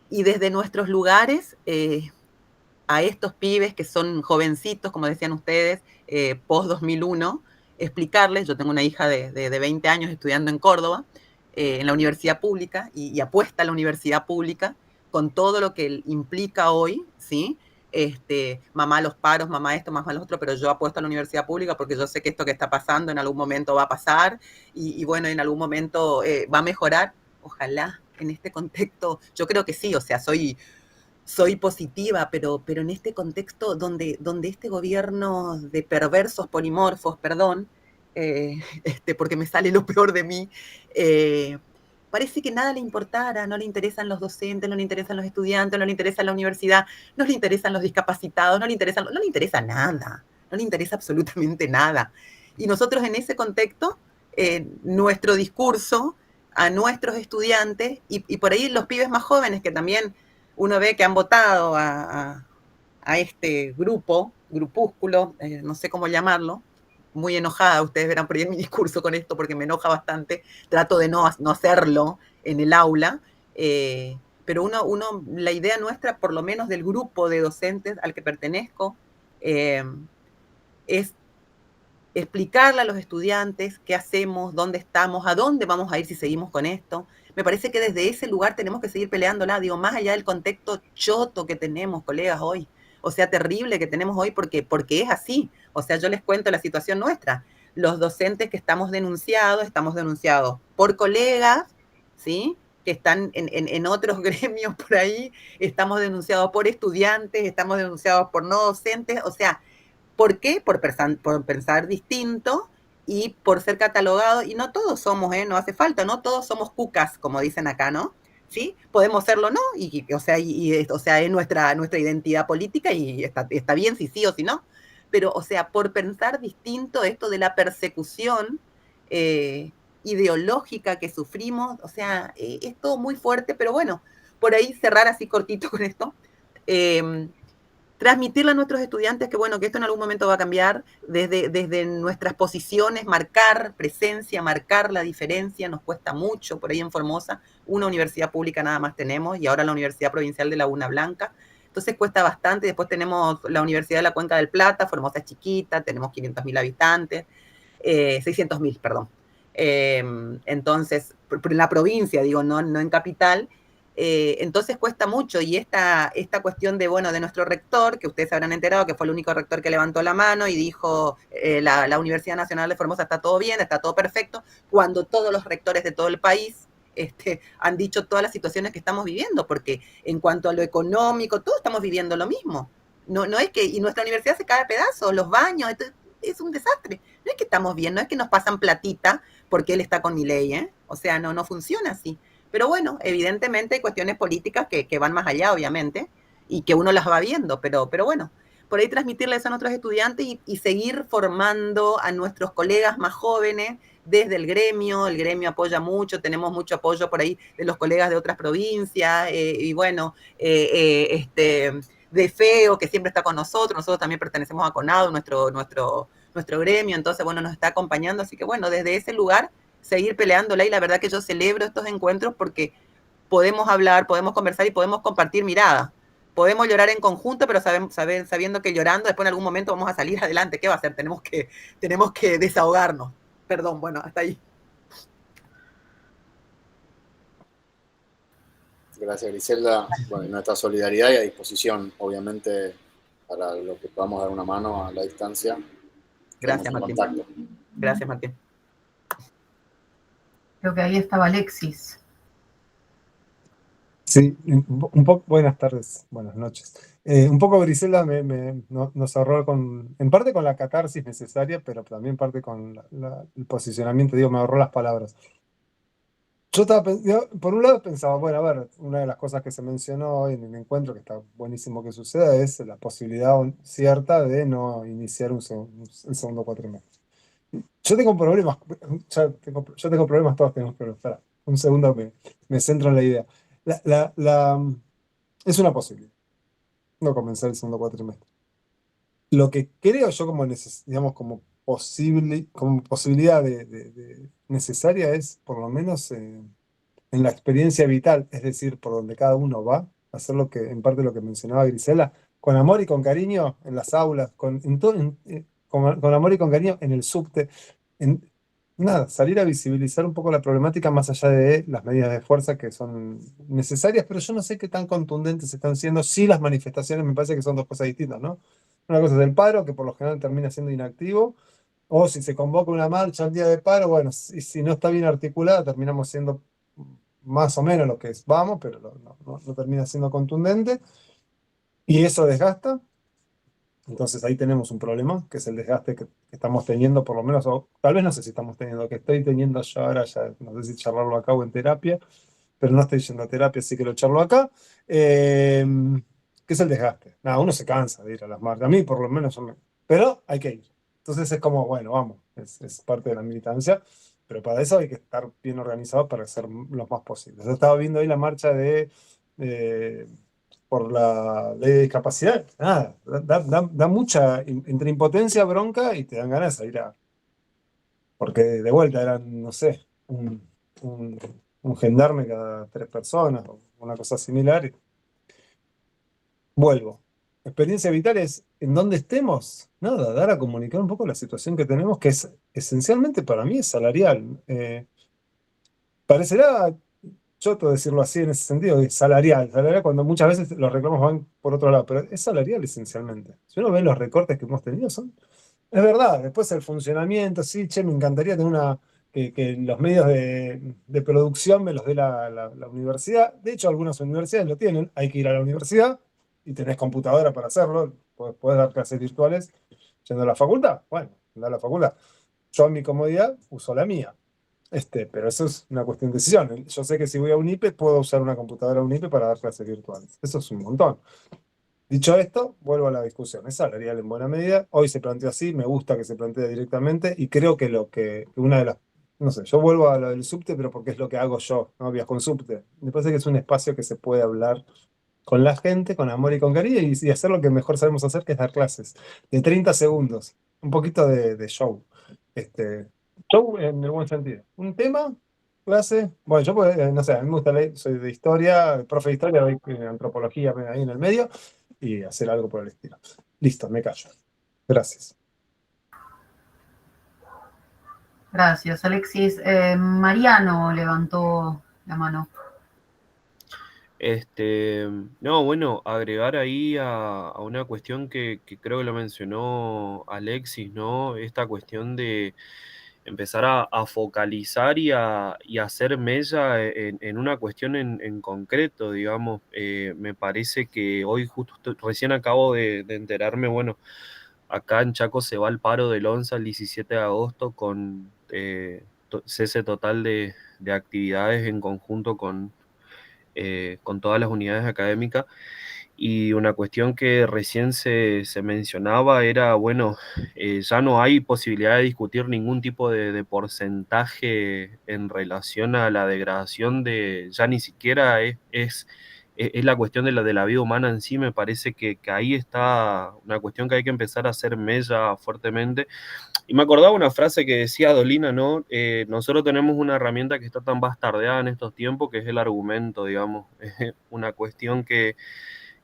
Y desde nuestros lugares, a estos pibes que son jovencitos, como decían ustedes, post-2001, explicarles, yo tengo una hija de 20 años estudiando en Córdoba, en la universidad pública, y apuesta a la universidad pública, con todo lo que implica hoy, ¿sí? Mamá los paros, mamá esto, mamá lo otro, pero yo apuesto a la universidad pública porque yo sé que esto que está pasando en algún momento va a pasar y bueno, en algún momento va a mejorar. Ojalá en este contexto, yo creo que sí, o sea, soy positiva, pero en este contexto donde este gobierno de perversos polimorfos, perdón, porque me sale lo peor de mí, parece que nada le importara, no le interesan los docentes, no le interesan los estudiantes, no le interesa la universidad, no le interesan los discapacitados, no le interesa nada, no le interesa absolutamente nada. Y nosotros en ese contexto, nuestro discurso a nuestros estudiantes y por ahí los pibes más jóvenes que también uno ve que han votado a este grupúsculo, no sé cómo llamarlo, muy enojada, ustedes verán por ahí en mi discurso con esto porque me enoja bastante, trato de no hacerlo en el aula, pero la idea nuestra, por lo menos del grupo de docentes al que pertenezco, es explicarle a los estudiantes qué hacemos, dónde estamos, a dónde vamos a ir si seguimos con esto. Me parece que desde ese lugar tenemos que seguir peleándola, digo, más allá del contexto choto que tenemos, colegas, hoy, o sea, terrible que tenemos hoy, porque es así. O sea, yo les cuento la situación nuestra. Los docentes que estamos denunciados por colegas, ¿sí?, que están en otros gremios por ahí, estamos denunciados por estudiantes, estamos denunciados por no docentes, o sea, ¿por qué? Por pensar distinto y por ser catalogados, y no todos somos, no hace falta, no todos somos cucas, como dicen acá, ¿no? ¿Sí? Podemos serlo, ¿no? O sea, es nuestra identidad política y está bien si sí o si no, pero, o sea, por pensar distinto, esto de la persecución ideológica que sufrimos, o sea, es todo muy fuerte, pero bueno, por ahí cerrar así cortito con esto, transmitirle a nuestros estudiantes que, bueno, que esto en algún momento va a cambiar, desde nuestras posiciones, marcar presencia, marcar la diferencia, nos cuesta mucho, por ahí en Formosa, una universidad pública nada más tenemos, y ahora la Universidad Provincial de Laguna Blanca, entonces cuesta bastante. Después tenemos la Universidad de la Cuenca del Plata, Formosa es chiquita, tenemos 500.000 habitantes, 600.000, perdón. Entonces, en la provincia, digo, no en capital, entonces cuesta mucho, y esta cuestión de nuestro rector, que ustedes se habrán enterado que fue el único rector que levantó la mano y dijo, la Universidad Nacional de Formosa está todo bien, está todo perfecto, cuando todos los rectores de todo el país han dicho todas las situaciones que estamos viviendo, porque en cuanto a lo económico, todos estamos viviendo lo mismo. No es que, y nuestra universidad se cae a pedazos, los baños, es un desastre. No es que estamos bien, no es que nos pasan platita porque él está con Milei, o sea, no funciona así. Pero bueno, evidentemente hay cuestiones políticas que van más allá, obviamente, y que uno las va viendo, pero bueno, por ahí transmitirle eso a nuestros estudiantes y seguir formando a nuestros colegas más jóvenes desde el gremio apoya mucho, tenemos mucho apoyo por ahí de los colegas de otras provincias, y bueno, de FEO, que siempre está con nosotros también pertenecemos a CONADO, nuestro gremio, entonces bueno, nos está acompañando, así que bueno, desde ese lugar seguir peleándola, y la verdad que yo celebro estos encuentros porque podemos hablar, podemos conversar y podemos compartir miradas. Podemos llorar en conjunto, pero sabiendo que llorando después en algún momento vamos a salir adelante. ¿Qué va a hacer? Tenemos que desahogarnos. Perdón, bueno, hasta ahí. Gracias, Griselda. Bueno, nuestra solidaridad y a disposición, obviamente, para lo que podamos dar una mano a la distancia. Gracias, Martín. Gracias, Martín. Creo que ahí estaba Alexis. Sí, un poco, buenas tardes, buenas noches. Un poco Griselda nos ahorró en parte con la catarsis necesaria, pero también parte con el posicionamiento, digo, me ahorró las palabras. Yo por un lado pensaba, bueno, a ver, una de las cosas que se mencionó hoy en el encuentro, que está buenísimo que suceda, es la posibilidad cierta de no iniciar el segundo cuatrimestre. Yo tengo problemas, yo tengo problemas, todos tenemos problemas. Espera, un segundo me centro en la idea. Es una posibilidad no comenzar el segundo cuatrimestre. Lo que creo yo como posibilidad necesaria es, por lo menos en la experiencia vital, es decir, por donde cada uno va, hacer en parte lo que mencionaba Grisela, con amor y con cariño en las aulas, con amor y con cariño en el subte, salir a visibilizar un poco la problemática más allá de las medidas de fuerza que son necesarias, pero yo no sé qué tan contundentes están siendo. Sí, las manifestaciones me parece que son dos cosas distintas, ¿no? Una cosa es el paro, que por lo general termina siendo inactivo, o si se convoca una marcha al día de paro, bueno, si no está bien articulada, terminamos siendo más o menos lo que vamos, pero no termina siendo contundente, y eso desgasta. Entonces ahí tenemos un problema, que es el desgaste que estamos teniendo, por lo menos, o tal vez no sé si estamos teniendo, que estoy teniendo yo ahora, ya no sé si charlarlo acá o en terapia, pero no estoy yendo a terapia, así que lo charlo acá, que es el desgaste. Nada, uno se cansa de ir a las marchas, a mí por lo menos, pero hay que ir. Entonces es como, bueno, vamos, es parte de la militancia, pero para eso hay que estar bien organizados para ser los más posibles. Yo estaba viendo ahí la marcha por la ley de discapacidad, nada, da mucha, entre impotencia, bronca, y te dan ganas de ir porque de vuelta eran, no sé, un gendarme cada 3 personas, o una cosa similar. Vuelvo. experiencia vital es, en donde estemos, nada, dar a comunicar un poco la situación que tenemos, que es esencialmente para mí es salarial. Parecerá choto decirlo así en ese sentido, es salarial cuando muchas veces los reclamos van por otro lado, pero es salarial esencialmente. Si uno ve los recortes que hemos tenido, es verdad, después el funcionamiento, sí, che, me encantaría tener que los medios de producción me los dé la universidad. De hecho, algunas universidades lo tienen, hay que ir a la universidad y tenés computadora para hacerlo, podés dar clases virtuales yendo a la facultad. Bueno, anda a la facultad. Yo en mi comodidad uso la mía. Pero eso es una cuestión de decisión. Yo sé que si voy a UNIPE, puedo usar una computadora UNIPE para dar clases virtuales. Eso es un montón. Dicho esto, vuelvo a la discusión. Es salarial en buena medida. Hoy se planteó así, me gusta que se plantee directamente y creo que una de las... No sé, yo vuelvo a lo del subte, pero porque es lo que hago yo, ¿no? Viajo en subte. Me parece que es un espacio que se puede hablar con la gente, con amor y con cariño y hacer lo que mejor sabemos hacer, que es dar clases. De 30 segundos. Un poquito de show. Show en el buen sentido. Un tema, clase. Bueno, yo, no sé, a mí me gusta leer, soy de historia, profe de historia, doy antropología ahí en el medio y hacer algo por el estilo. Listo, me callo. Gracias. Gracias, Alexis. Mariano levantó la mano. No, bueno, agregar ahí a una cuestión que creo que lo mencionó Alexis, ¿no? Esta cuestión de empezar a focalizar y a hacer mella en una cuestión en concreto, digamos. Me parece que hoy justo recién acabo de enterarme, bueno, acá en Chaco se va al paro del 11 al 17 de agosto con cese total de actividades en conjunto con todas las unidades académicas. Y una cuestión que recién se mencionaba era, bueno, ya no hay posibilidad de discutir ningún tipo de porcentaje en relación a la degradación ya ni siquiera es la cuestión de la vida humana en sí. Me parece que ahí está una cuestión que hay que empezar a hacer mella fuertemente. Y me acordaba una frase que decía Dolina, ¿no? Nosotros tenemos una herramienta que está tan bastardeada en estos tiempos, que es el argumento, digamos. Es una cuestión que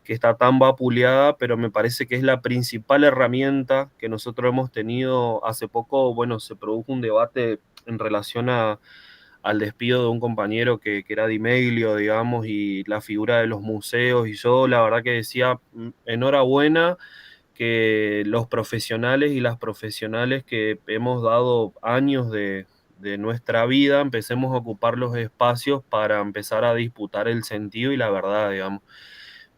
está tan vapuleada, pero me parece que es la principal herramienta que nosotros hemos tenido. Hace poco, bueno, se produjo un debate en relación al despido de un compañero que era Di Meglio, digamos, y la figura de los museos, y yo la verdad que decía, enhorabuena que los profesionales y las profesionales que hemos dado años de nuestra vida empecemos a ocupar los espacios para empezar a disputar el sentido y la verdad, digamos.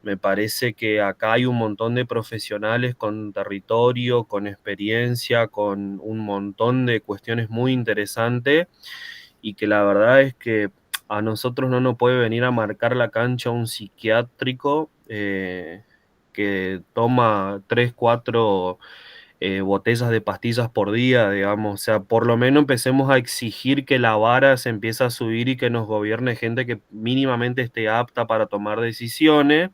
Me parece que acá hay un montón de profesionales con territorio, con experiencia, con un montón de cuestiones muy interesantes y que la verdad es que a nosotros no nos puede venir a marcar la cancha un psiquiátrico que toma 3, 4 botellas de pastillas por día, digamos. O sea, por lo menos empecemos a exigir que la vara se empiece a subir y que nos gobierne gente que mínimamente esté apta para tomar decisiones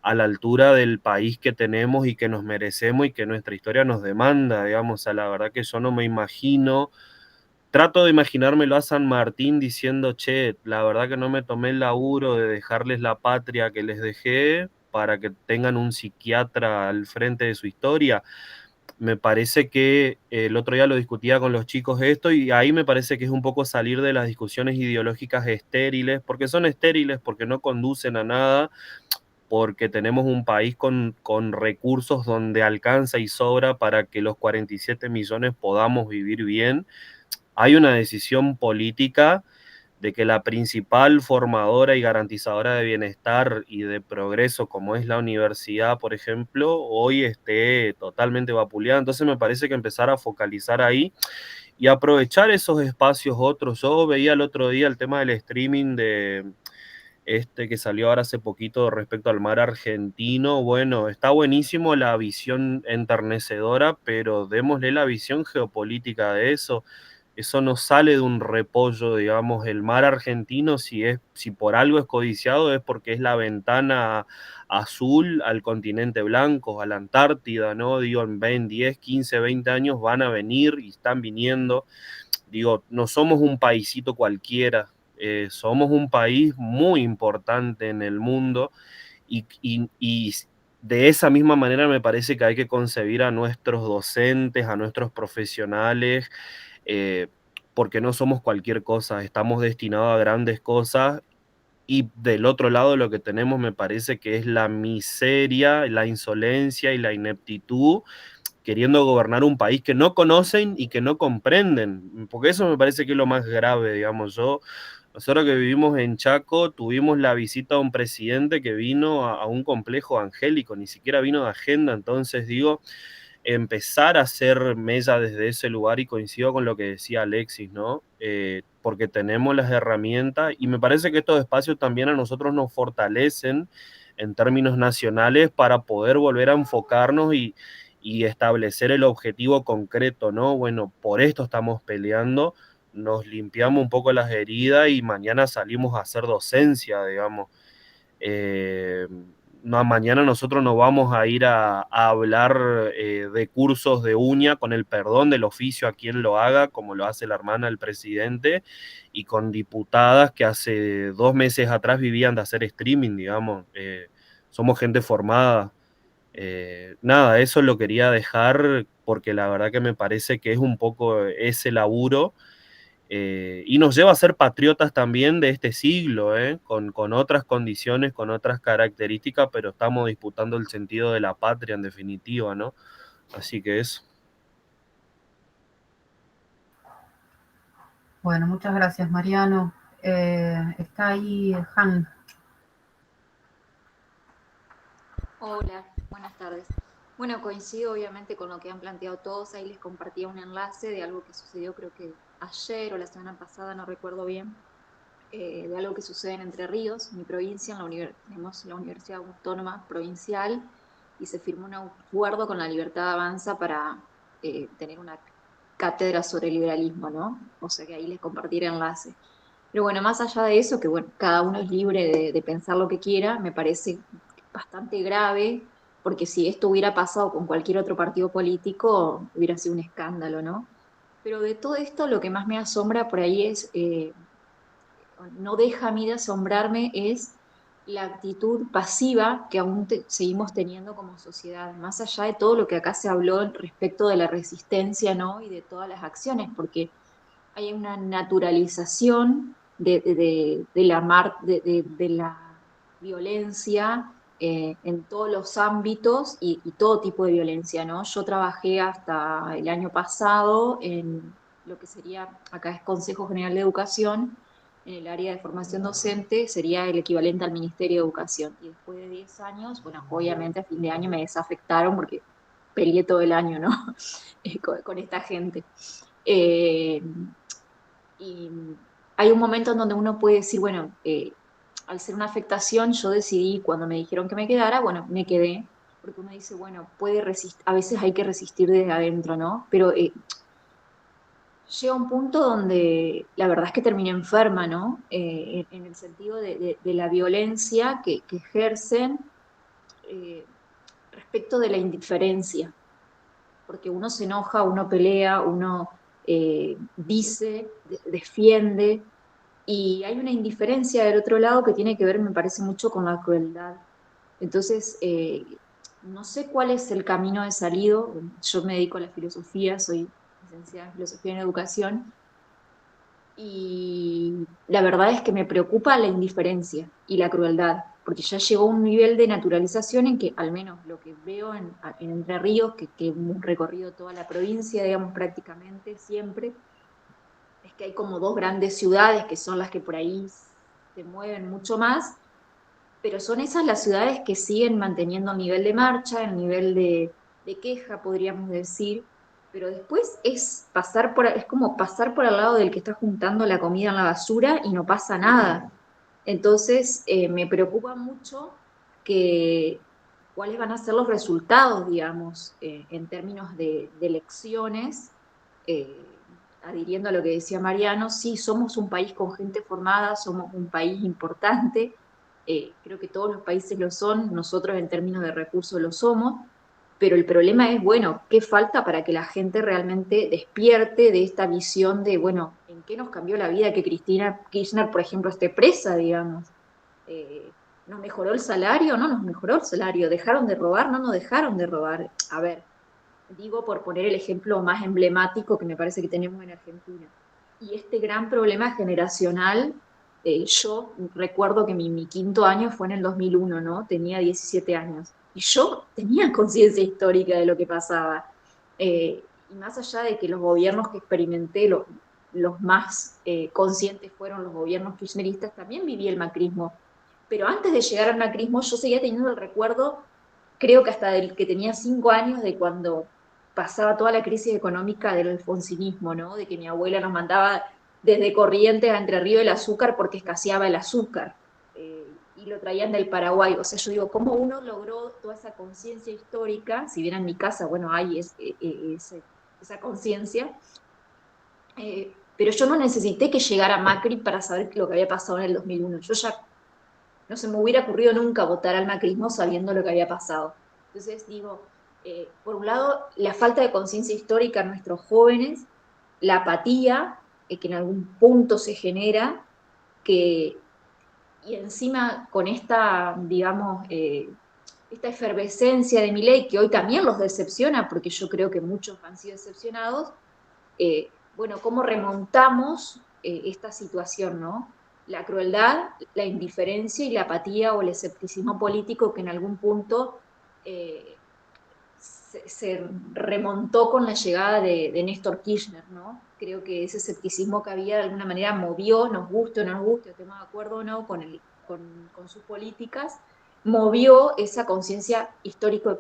a la altura del país que tenemos y que nos merecemos y que nuestra historia nos demanda, digamos. O sea, la verdad que yo no me imagino, trato de imaginármelo a San Martín diciendo, che, la verdad que no me tomé el laburo de dejarles la patria que les dejé para que tengan un psiquiatra al frente de su historia. Me parece que el otro día lo discutía con los chicos esto y ahí me parece que es un poco salir de las discusiones ideológicas estériles, porque son estériles, porque no conducen a nada, porque tenemos un país con recursos donde alcanza y sobra para que los 47 millones podamos vivir bien. Hay una decisión política de que la principal formadora y garantizadora de bienestar y de progreso, como es la universidad, por ejemplo, hoy esté totalmente vapuleada. Entonces me parece que empezar a focalizar ahí y aprovechar esos espacios otros. Yo veía el otro día el tema del streaming que salió ahora hace poquito respecto al mar argentino. Bueno, está buenísimo la visión enternecedora, pero démosle la visión geopolítica de eso. Eso no sale de un repollo, digamos. El mar argentino, si por algo es codiciado, es porque es la ventana azul al continente blanco, a la Antártida, ¿no? Digo, en 10, 15, 20 años van a venir y están viniendo. Digo, no somos un paisito cualquiera, somos un país muy importante en el mundo y de esa misma manera me parece que hay que concebir a nuestros docentes, a nuestros profesionales, porque no somos cualquier cosa, estamos destinados a grandes cosas. Y del otro lado lo que tenemos me parece que es la miseria, la insolencia y la ineptitud queriendo gobernar un país que no conocen y que no comprenden, porque eso me parece que es lo más grave, digamos. Nosotros que vivimos en Chaco tuvimos la visita a un presidente que vino a un complejo angélico, ni siquiera vino de agenda, entonces digo, empezar a hacer mella desde ese lugar, y coincido con lo que decía Alexis, ¿no? Porque tenemos las herramientas y me parece que estos espacios también a nosotros nos fortalecen en términos nacionales para poder volver a enfocarnos y establecer el objetivo concreto, ¿no? Bueno, por esto estamos peleando, nos limpiamos un poco las heridas y mañana salimos a hacer docencia, digamos. No, mañana nosotros no vamos a ir a hablar de cursos de uña, con el perdón del oficio a quien lo haga, como lo hace la hermana del presidente, y con diputadas que hace 2 meses atrás vivían de hacer streaming, digamos. Somos gente formada. Nada, eso lo quería dejar porque la verdad que me parece que es un poco ese laburo. Y nos lleva a ser patriotas también de este siglo, con otras condiciones, con otras características, pero estamos disputando el sentido de la patria en definitiva, ¿no? Así que eso. Bueno, muchas gracias, Mariano. Está ahí Han. Hola, buenas tardes. Bueno, coincido obviamente con lo que han planteado todos. Ahí les compartía un enlace de algo que sucedió, creo que ayer o la semana pasada, no recuerdo bien, de algo que sucede en Entre Ríos, mi provincia. Tenemos la Universidad Autónoma Provincial y se firmó un acuerdo con la Libertad Avanza para tener una cátedra sobre liberalismo, ¿no? O sea que ahí les compartí el enlace. Pero bueno, más allá de eso, que bueno, cada uno es libre de pensar lo que quiera, me parece bastante grave, porque si esto hubiera pasado con cualquier otro partido político, hubiera sido un escándalo, ¿no? Pero de todo esto, lo que más me asombra por ahí es, no deja a mí de asombrarme, es la actitud pasiva que aún seguimos teniendo como sociedad, más allá de todo lo que acá se habló respecto de la resistencia, ¿no? Y de todas las acciones, porque hay una naturalización de la violencia en todos los ámbitos y todo tipo de violencia, ¿no? Yo trabajé hasta el año pasado en lo que sería, acá es Consejo General de Educación, en el área de formación docente, sería el equivalente al Ministerio de Educación. Y después de 10 años, bueno, obviamente a fin de año me desafectaron porque peleé todo el año, ¿no? con esta gente. Y hay un momento en donde uno puede decir, bueno, al ser una afectación, yo decidí, cuando me dijeron que me quedara, bueno, me quedé, porque uno dice, bueno, puede resistir, a veces hay que resistir desde adentro, ¿no? Pero llega un punto donde la verdad es que terminé enferma, ¿no? En el sentido de la violencia que ejercen respecto de la indiferencia, porque uno se enoja, uno pelea, uno dice, defiende, y hay una indiferencia del otro lado que tiene que ver, me parece, mucho con la crueldad. Entonces, no sé cuál es el camino de salida. Yo me dedico a la filosofía, soy licenciada en filosofía y en educación, y la verdad es que me preocupa la indiferencia y la crueldad, porque ya llegó un nivel de naturalización en que, al menos lo que veo en Entre Ríos, que hemos recorrido toda la provincia, digamos, prácticamente siempre, es que hay como 2 grandes ciudades que son las que por ahí se mueven mucho más, pero son esas las ciudades que siguen manteniendo el nivel de marcha, el nivel de queja, podríamos decir, pero después es como pasar por al lado del que está juntando la comida en la basura y no pasa nada. Entonces, me preocupa mucho cuáles van a ser los resultados, digamos, en términos de elecciones, adhiriendo a lo que decía Mariano. Sí, somos un país con gente formada, somos un país importante, creo que todos los países lo son, nosotros en términos de recursos lo somos, pero el problema es, bueno, ¿qué falta para que la gente realmente despierte de esta visión de, bueno, ¿en qué nos cambió la vida que Cristina Kirchner, por ejemplo, esté presa, digamos? ¿nos mejoró el salario? No nos mejoró el salario. ¿Dejaron de robar? No nos dejaron de robar. A ver, digo por poner el ejemplo más emblemático que me parece que tenemos en Argentina. Y este gran problema generacional, yo recuerdo que mi quinto año fue en el 2001, ¿no? Tenía 17 años. Y yo tenía conciencia histórica de lo que pasaba. Y más allá de que los gobiernos que experimenté, los más conscientes fueron los gobiernos kirchneristas, también viví el macrismo. Pero antes de llegar al macrismo, yo seguía teniendo el recuerdo, creo que hasta del que tenía 5 años, de cuando pasaba toda la crisis económica del alfonsinismo, ¿no? De que mi abuela nos mandaba desde Corrientes a Entre Ríos el azúcar porque escaseaba el azúcar, y lo traían del Paraguay. O sea, yo digo, ¿cómo uno logró toda esa conciencia histórica? Si bien en mi casa, bueno, hay esa conciencia, pero yo no necesité que llegara Macri para saber lo que había pasado en el 2001. Yo ya no se me hubiera ocurrido nunca votar al macrismo sabiendo lo que había pasado. Entonces digo, por un lado, la falta de conciencia histórica en nuestros jóvenes, la apatía que en algún punto se genera, y encima con esta, digamos, esta efervescencia de Milei, que hoy también los decepciona, porque yo creo que muchos han sido decepcionados, bueno, ¿cómo remontamos esta situación, no? La crueldad, la indiferencia y la apatía o el escepticismo político que en algún punto se remontó con la llegada de Néstor Kirchner, ¿no? Creo que ese escepticismo que había de alguna manera movió, nos guste o no nos guste, estemos de acuerdo o no con sus políticas, movió esa conciencia histórica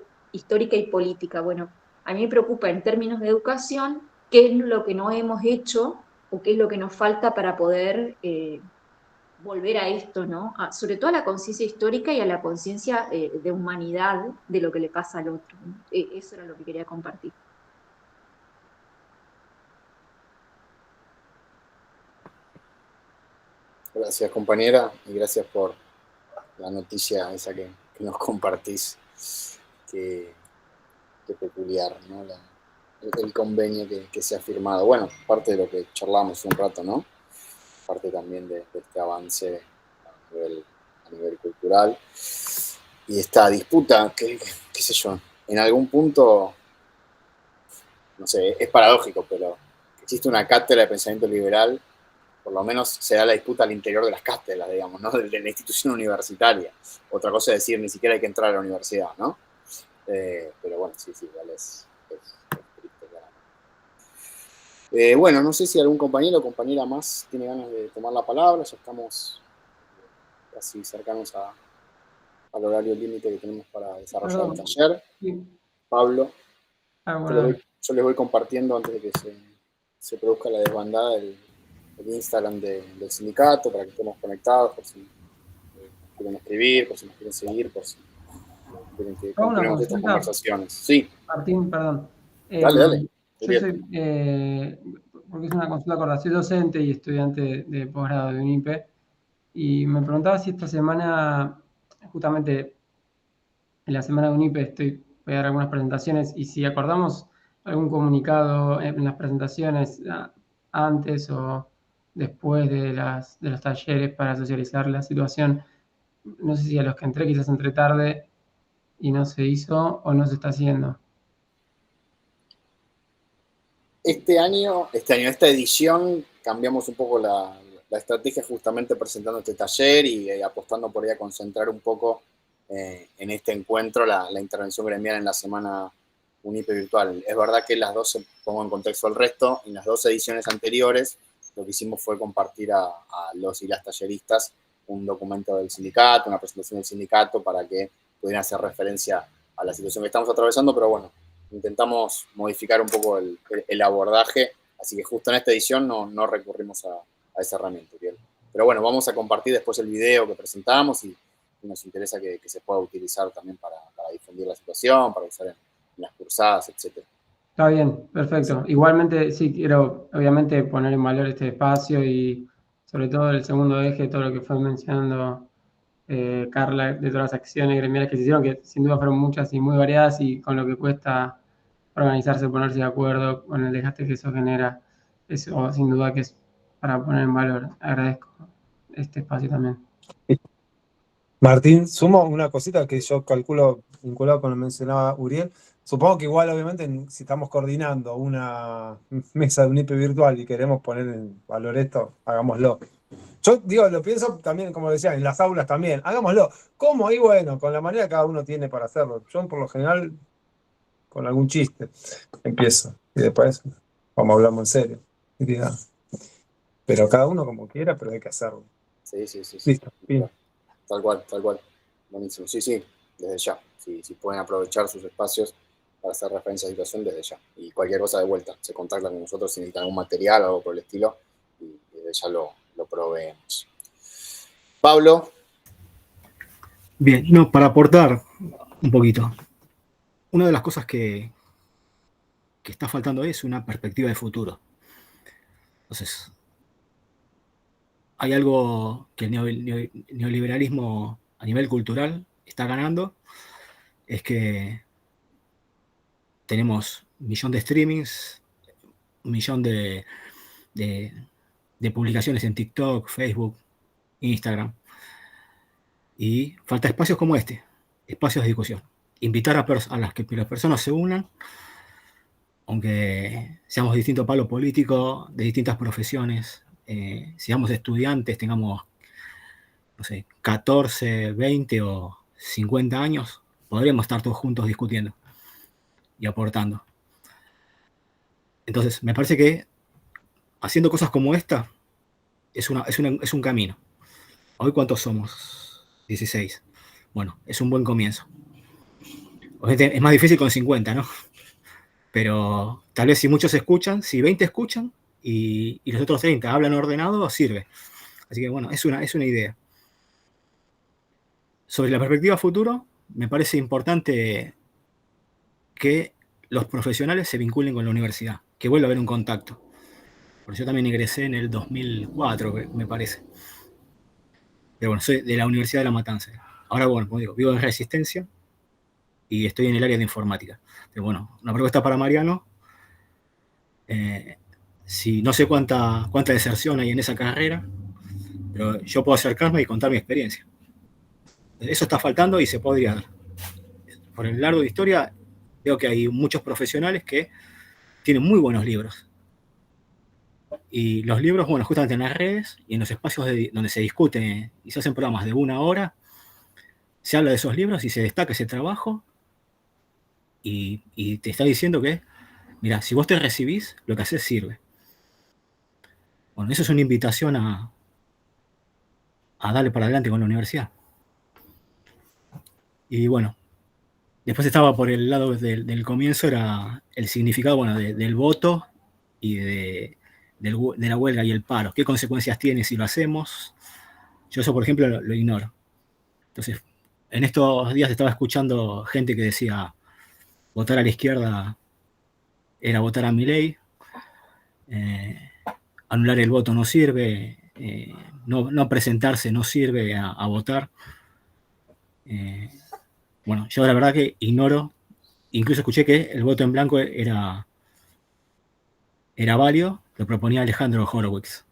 y política. Bueno, a mí me preocupa en términos de educación qué es lo que no hemos hecho o qué es lo que nos falta para poder volver a esto, ¿no? Sobre todo a la conciencia histórica y a la conciencia de humanidad de lo que le pasa al otro, ¿no? Eso era lo que quería compartir. Gracias, compañera, y gracias por la noticia esa que nos compartís. Qué peculiar, ¿no? El convenio que se ha firmado. Bueno, parte de lo que charlamos un rato, ¿no? Parte también de este avance a nivel cultural. Y esta disputa, qué sé yo, en algún punto, no sé, es paradójico, pero existe una cátedra de pensamiento liberal, por lo menos se da la disputa al interior de las cátedras, digamos, ¿no? De la institución universitaria. Otra cosa es decir, ni siquiera hay que entrar a la universidad, ¿no? Pero bueno, sí, igual es triste, claramente. Bueno, no sé si algún compañero o compañera más tiene ganas de tomar la palabra, ya estamos casi cercanos al horario límite que tenemos para desarrollar el taller. Sí. Pablo, Bueno. yo les voy compartiendo antes de que se produzca la desbandada el Instagram del sindicato para que estemos conectados, por si quieren escribir, por si nos quieren seguir, por si quieren que continuemos estas conversaciones. Sí. Martín, perdón. Dale. Yo soy, porque es una consulta corta, soy docente y estudiante de posgrado de UNIPE, y me preguntaba si esta semana, justamente en la semana de UNIPE, voy a dar algunas presentaciones, y si acordamos algún comunicado en las presentaciones antes o después de los talleres para socializar la situación. No sé si a los que entré quizás entré tarde y no se hizo o no se está haciendo. Esta edición, cambiamos un poco la estrategia justamente presentando este taller y apostando por ahí a concentrar un poco en este encuentro la intervención gremial en la semana UNIPE virtual. Es verdad que las 12, pongo en contexto el resto, en las 2 ediciones anteriores lo que hicimos fue compartir a los y las talleristas un documento del sindicato, una presentación del sindicato para que pudieran hacer referencia a la situación que estamos atravesando, pero bueno, intentamos modificar un poco el abordaje, así que justo en esta edición no recurrimos a esa herramienta, ¿bien? Pero bueno, vamos a compartir después el video que presentamos y nos interesa que se pueda utilizar también para difundir la situación, para usar en las cursadas, etc. Está bien, perfecto. Igualmente sí quiero obviamente poner en valor este espacio y sobre todo el segundo eje, todo lo que fue mencionando Carla, de todas las acciones gremiales que se hicieron, que sin duda fueron muchas y muy variadas, y con lo que cuesta organizarse, ponerse de acuerdo, con el desgaste que eso genera. Eso sin duda que es para poner en valor. Agradezco este espacio también. Martín, sumo una cosita que yo calculo vinculado con lo que mencionaba Uriel. Supongo que igual, obviamente, si estamos coordinando una mesa de UNIPE virtual y queremos poner en valor esto, hagámoslo. Yo digo, lo pienso también, como decía, en las aulas también, hagámoslo. ¿Cómo? Y bueno, con la manera que cada uno tiene para hacerlo. Yo, por lo general, con algún chiste empiezo. Y después, como hablamos en serio. Diría, pero cada uno como quiera, pero hay que hacerlo. Sí. Listo, fin. Tal cual. Buenísimo. Sí, desde ya. Si pueden aprovechar sus espacios para hacer referencia a la situación, desde ya. Y cualquier cosa de vuelta, se contactan con nosotros si necesitan algún material o algo por el estilo, y desde ya lo proveemos. Pablo. Bien, no, para aportar un poquito. Una de las cosas que está faltando es una perspectiva de futuro. Entonces, hay algo que el neoliberalismo a nivel cultural está ganando, es que tenemos 1 millón de streamings, 1 millón de publicaciones en TikTok, Facebook, Instagram, y falta espacios como este, espacios de discusión. Invitar a las que las personas se unan, aunque seamos de distinto palo político, de distintas profesiones, seamos estudiantes, tengamos, no sé, 14, 20 o 50 años, podríamos estar todos juntos discutiendo y aportando. Entonces, me parece que haciendo cosas como esta es un camino. ¿Hoy cuántos somos? 16. Bueno, es un buen comienzo. Obviamente es más difícil con 50, ¿no? Pero tal vez si muchos escuchan, si 20 escuchan y los otros 30 hablan ordenado, sirve. Así que bueno, es una idea. Sobre la perspectiva futuro, me parece importante que los profesionales se vinculen con la universidad, que vuelva a haber un contacto. Porque yo también ingresé en el 2004, me parece. Pero bueno, soy de la Universidad de La Matanza. Ahora, bueno, como digo, vivo en Resistencia y estoy en el área de informática. Pero bueno, una propuesta para Mariano. Si no sé cuánta deserción hay en esa carrera, pero yo puedo acercarme y contar mi experiencia. Eso está faltando y se podría dar. Por el largo de historia, veo que hay muchos profesionales que tienen muy buenos libros. Y los libros, bueno, justamente en las redes y en los espacios donde se discute y se hacen programas de 1 hora, se habla de esos libros y se destaca ese trabajo y te está diciendo que, mira, si vos te recibís, lo que haces sirve. Bueno, eso es una invitación a darle para adelante con la universidad. Y bueno, después estaba por el lado del comienzo, era el significado, bueno, del voto y de la huelga y el paro. ¿Qué consecuencias tiene si lo hacemos? Yo eso, por ejemplo, lo ignoro. Entonces, en estos días estaba escuchando gente que decía votar a la izquierda era votar a Milei, anular el voto no sirve, no presentarse no sirve a votar. Bueno, yo la verdad que ignoro, incluso escuché que el voto en blanco era válido, lo proponía Alejandro Horowitz.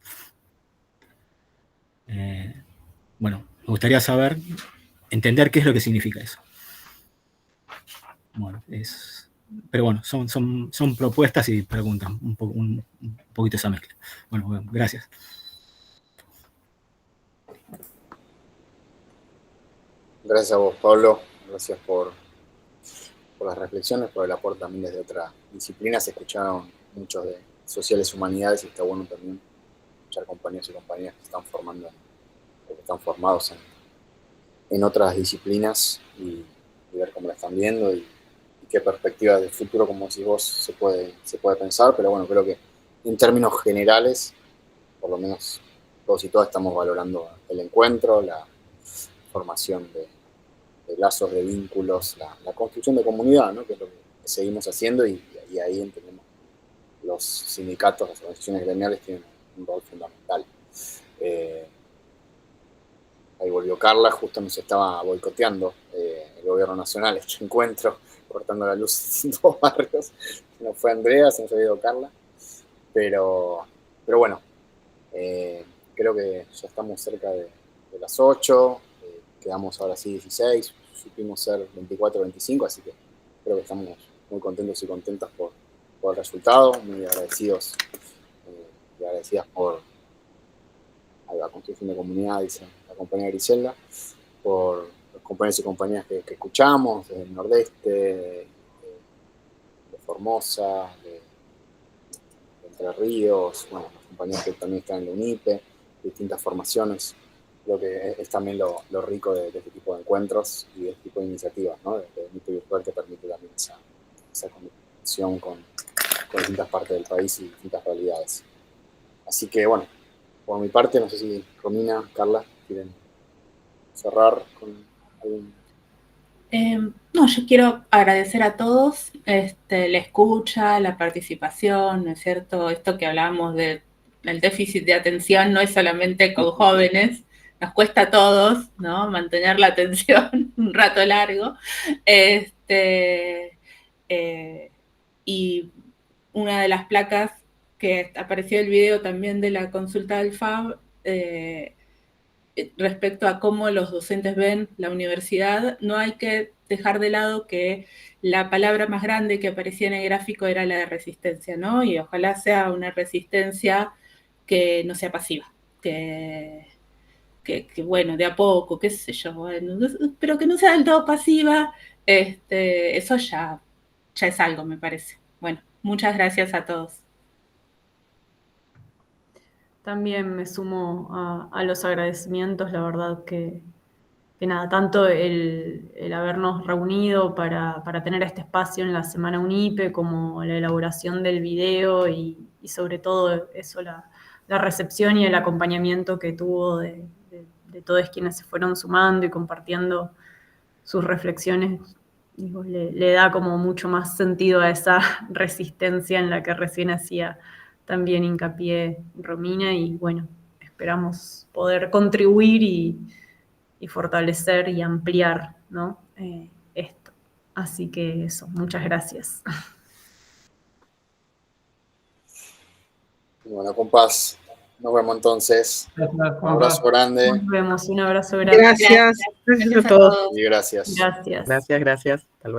Bueno, me gustaría entender qué es lo que significa eso. Bueno, pero bueno, son propuestas y preguntas, un poquito esa mezcla. Bueno, gracias. Gracias a vos, Pablo. Gracias por las reflexiones, por el aporte también desde otras disciplinas. Se escucharon muchos de sociales humanidades y está bueno también escuchar compañeros y compañeras que están formando o que están formados en otras disciplinas y ver cómo la están viendo y qué perspectiva de futuro, como decís vos, se puede pensar. Pero bueno, creo que en términos generales, por lo menos todos y todas estamos valorando el encuentro, la formación de lazos, de vínculos, la construcción de comunidad, ¿no? Que es lo que seguimos haciendo y ahí entendemos los sindicatos, las organizaciones gremiales tienen un rol fundamental. Ahí volvió Carla, justo nos estaba boicoteando el gobierno nacional este encuentro, cortando la luz en 2 barrios. Se nos fue Andrea, se nos ha ido Carla, pero bueno, creo que ya estamos cerca de las 8. quedamos ahora sí 16, supimos ser 24, 25, así que creo que estamos muy contentos y contentas por el resultado, muy agradecidos y agradecidas por la construcción de comunidad, dice la compañera Griselda, por los compañeros y compañeras que escuchamos, del Nordeste, de Formosa, de Entre Ríos, bueno, los compañeros que también están en la UNIPE, distintas formaciones. Creo que es también lo rico de este tipo de encuentros y de este tipo de iniciativas, ¿no? De UNIPE Virtual, que permite también esa conexión con distintas partes del país y distintas realidades. Así que, bueno, por mi parte, no sé si Romina, Carla, quieren cerrar con algún... No, yo quiero agradecer a todos la escucha, la participación, ¿no es cierto? Esto que hablábamos del déficit de atención no es solamente con jóvenes, nos cuesta a todos, ¿no? Mantener la atención un rato largo. Y una de las placas que apareció en el video también de la consulta del FAB, respecto a cómo los docentes ven la universidad, no hay que dejar de lado que la palabra más grande que aparecía en el gráfico era la de resistencia, ¿no? Y ojalá sea una resistencia que no sea pasiva, que bueno, de a poco, qué sé yo, bueno, pero que no sea del todo pasiva, eso ya es algo, me parece. Bueno, muchas gracias a todos. También me sumo a los agradecimientos, la verdad que nada, tanto el habernos reunido para tener este espacio en la Semana UNIPE, como la elaboración del video y sobre todo eso, la recepción y el acompañamiento que tuvo de todos quienes se fueron sumando y compartiendo sus reflexiones, digo, le da como mucho más sentido a esa resistencia en la que recién hacía también hincapié Romina, y bueno, esperamos poder contribuir y fortalecer y ampliar, ¿no? Esto. Así que eso, muchas gracias. Bueno, compás, nos vemos entonces. Gracias, un abrazo grande. Nos vemos, un abrazo grande. Gracias a todos. Y gracias. Gracias. Gracias. Hasta luego.